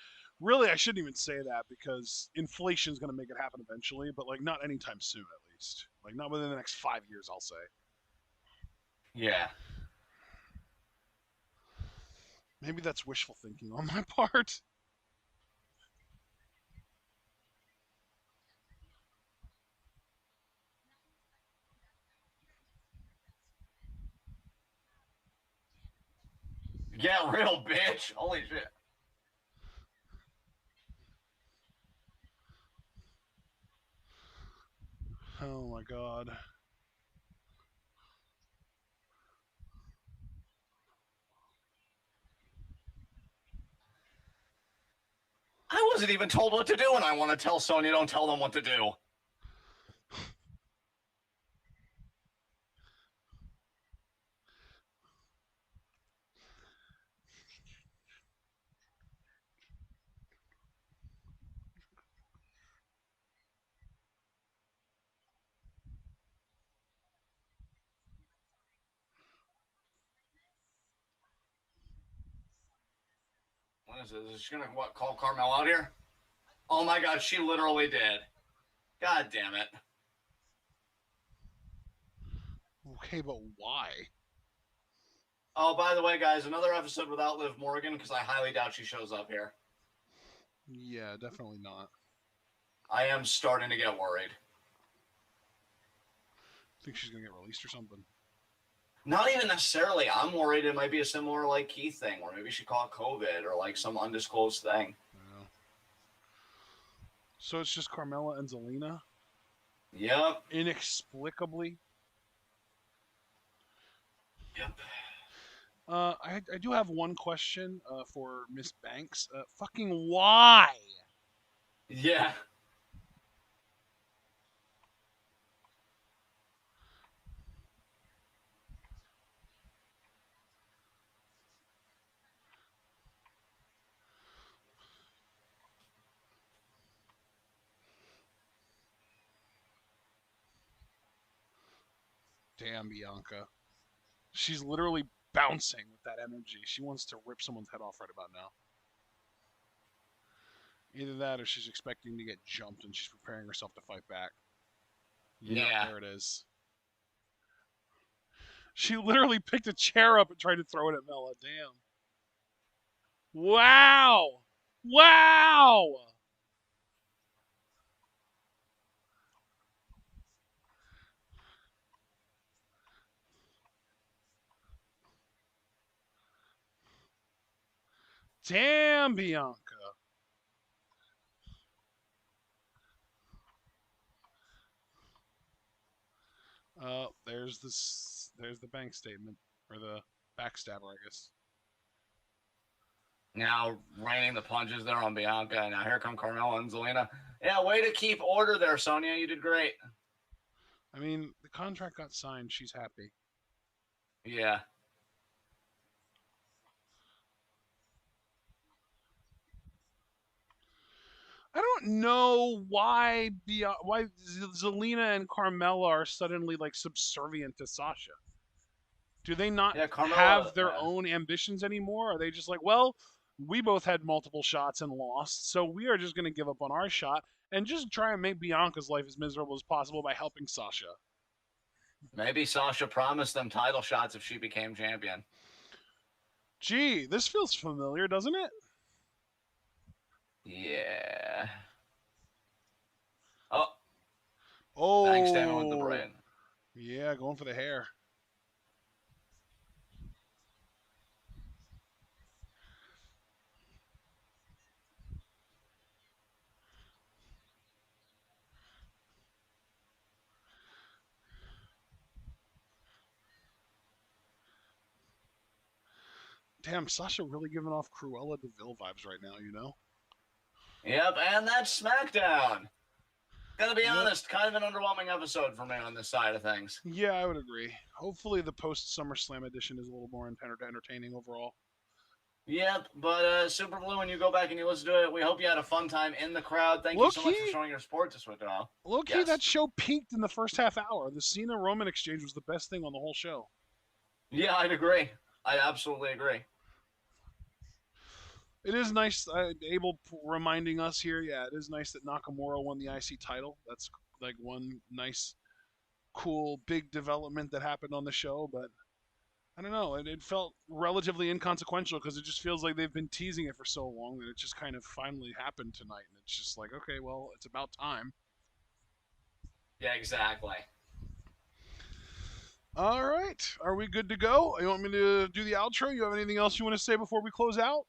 S1: really, I shouldn't even say that because inflation is going to make it happen eventually, but like not anytime soon, at least. Like not within the next 5 years, I'll say.
S2: Yeah.
S1: Maybe that's wishful thinking on my part.
S2: Yeah, real bitch. Holy shit.
S1: Oh my god.
S2: I wasn't even told what to do, and I want to tell Sonya don't tell them what to do. What is it? Is she gonna call Carmel out here? Oh my god, she literally did. God damn it.
S1: Okay, but why?
S2: Oh, by the way, guys, another episode without Liv Morgan because I highly doubt she shows up here.
S1: Yeah, definitely not.
S2: I am starting to get worried.
S1: Think she's gonna get released or something.
S2: Not even necessarily. I'm worried it might be a similar like Keith thing where maybe she caught COVID or like some undisclosed thing.
S1: Yeah. So it's just Carmella and Zelina?
S2: Yep.
S1: Inexplicably?
S2: Yep.
S1: I do have one question for Miss Banks. Fucking why?
S2: Yeah.
S1: Damn, Bianca. She's literally bouncing with that energy. She wants to rip someone's head off right about now. Either that or she's expecting to get jumped and she's preparing herself to fight back. Yep,
S2: Yeah.
S1: there it is. She literally picked a chair up and tried to throw it at Mela. Damn. Wow. Wow. Damn, Bianca. There's this. There's the bank statement or the backstabber, I guess.
S2: Now raining the punches there on Bianca. Now here come Carmella and Zelina. Yeah, way to keep order there, Sonya. You did great.
S1: I mean, the contract got signed. She's happy.
S2: Yeah.
S1: I don't know why Zelina and Carmella are suddenly like subservient to Sasha. Do they not
S2: Yeah,
S1: have
S2: Carmella.
S1: their own ambitions anymore? Are they just like, well, we both had multiple shots and lost, so we are just going to give up on our shot and just try and make Bianca's life as miserable as possible by helping Sasha?
S2: Maybe Sasha promised them title shots if she became champion.
S1: Gee, this feels familiar, doesn't it?
S2: Yeah. Oh, thanks, Damon, with the
S1: Oh,
S2: brain.
S1: yeah, going for the hair. Damn, Sasha really giving off Cruella de Vil vibes right now, you know?
S2: Yep, and that's Smackdown. Gotta be
S1: Yep.
S2: honest, kind of an underwhelming episode for me on this side of things.
S1: Yeah, I would agree. Hopefully, the post SummerSlam edition is a little more entertaining overall.
S2: Yep, but Super Blue, when you go back and you listen to it, we hope you had a fun time in the crowd. Thank you so much for showing your support to TWitWoW.
S1: Low key, that show peaked in the first half hour. The Cena Roman exchange was the best thing on the whole show.
S2: Yeah, I'd agree. I absolutely agree.
S1: It is nice, Abel reminding us here. Yeah, it is nice that Nakamura won the IC title. That's like one nice, cool, big development that happened on the show. But I don't know. It felt relatively inconsequential because it just feels like they've been teasing it for so long that it just kind of finally happened tonight. And it's just like, okay, well, it's about time.
S2: Yeah, exactly.
S1: All right. Are we good to go? You want me to do the outro? You have anything else you want to say before we close out?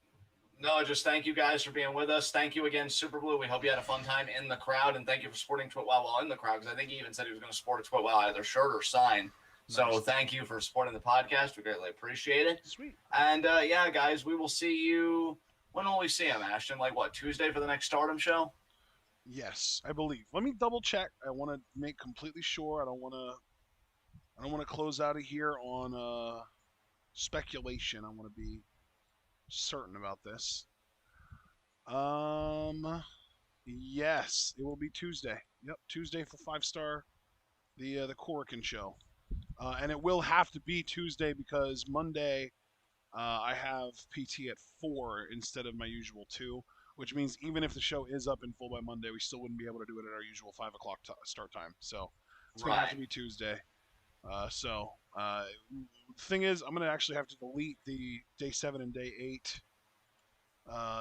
S2: No, just thank you guys for being with us. Thank you again, Super Blue. We hope you had a fun time in the crowd, and thank you for supporting TWitWoW while in the crowd, because I think he even said he was going to support a TWitWoW either shirt or sign. So
S1: Nice.
S2: thank you for supporting the podcast. We greatly appreciate it.
S1: Sweet.
S2: And yeah, guys, we will see you. When will we see him, Ashton? Like what, Tuesday for the next Stardom show?
S1: Yes, I believe. Let me double check. I want to make completely sure. I don't want to close out of here on speculation. I want to be certain about this. Yes, it will be Tuesday. Yep, Tuesday for 5-star, the Korakuen show, and it will have to be Tuesday because Monday I have PT at 4 instead of my usual 2, which means even if the show is up in full by Monday, we still wouldn't be able to do it at our usual 5 o'clock start time. So it's gonna have to be Tuesday. The thing is, I'm gonna actually have to delete the day 7 and day 8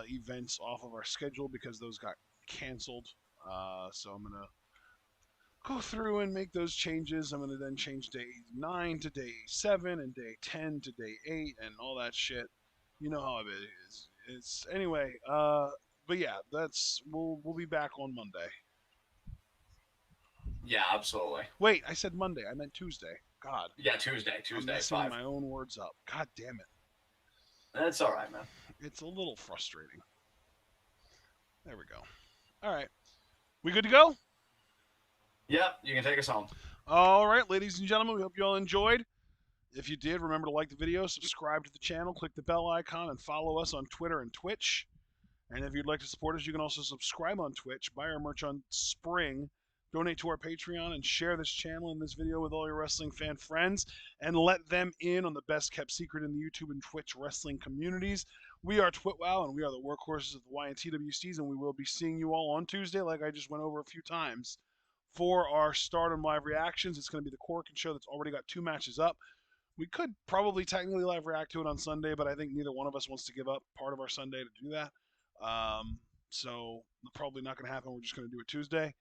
S1: events off of our schedule because those got canceled. So I'm gonna go through and make those changes. I'm gonna then change day 9 to day 7 and day 10 to day 8 and all that shit. You know how it is. It's anyway. But yeah, we'll be back on Monday.
S2: Yeah, absolutely.
S1: Wait, I said Monday. I meant Tuesday. God.
S2: Yeah, Tuesday.
S1: I'm messing
S2: 5.
S1: my own words up. God damn it.
S2: That's all right, man.
S1: It's a little frustrating. There we go. All right. We good to go?
S2: Yep, you can take us home.
S1: All right, ladies and gentlemen, we hope you all enjoyed. If you did, remember to like the video, subscribe to the channel, click the bell icon, and follow us on Twitter and Twitch. And if you'd like to support us, you can also subscribe on Twitch, buy our merch on Spring, donate to our Patreon, and share this channel and this video with all your wrestling fan friends, and let them in on the best kept secret in the YouTube and Twitch wrestling communities. We are TWitWoW, and we are the workhorses of the YNTWCs, and we will be seeing you all on Tuesday, like I just went over a few times, for our Stardom Live reactions. It's going to be the Corkin show that's already got 2 matches up. We could probably technically live react to it on Sunday, but I think neither one of us wants to give up part of our Sunday to do that. So probably not going to happen. We're just going to do it Tuesday.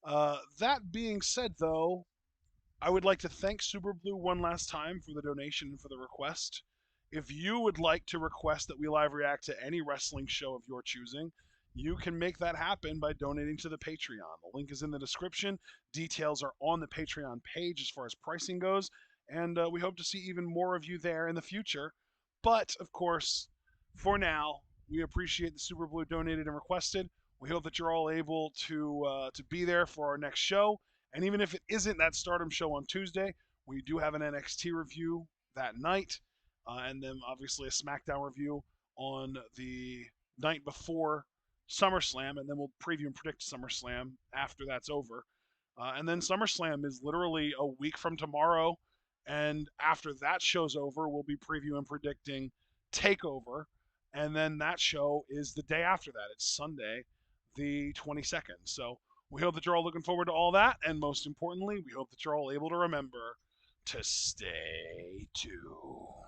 S1: That being said, though, I would like to thank Superblue one last time for the donation and for the request. If you would like to request that we live react to any wrestling show of your choosing, you can make that happen by donating to the Patreon. The link is in the description. Details are on the Patreon page as far as pricing goes, and we hope to see even more of you there in the future. But, of course, for now, we appreciate the Superblue donated and requested. We hope that you're all able to be there for our next show. And even if it isn't that Stardom show on Tuesday, we do have an NXT review that night, and then obviously a SmackDown review on the night before SummerSlam, and then we'll preview and predict SummerSlam after that's over. And then SummerSlam is literally a week from tomorrow, and after that show's over, we'll be previewing and predicting TakeOver, and then that show is the day after that. It's Sunday, the 22nd. So we hope that you're all looking forward to all that, and most importantly, we hope that you're all able to remember to stay tuned.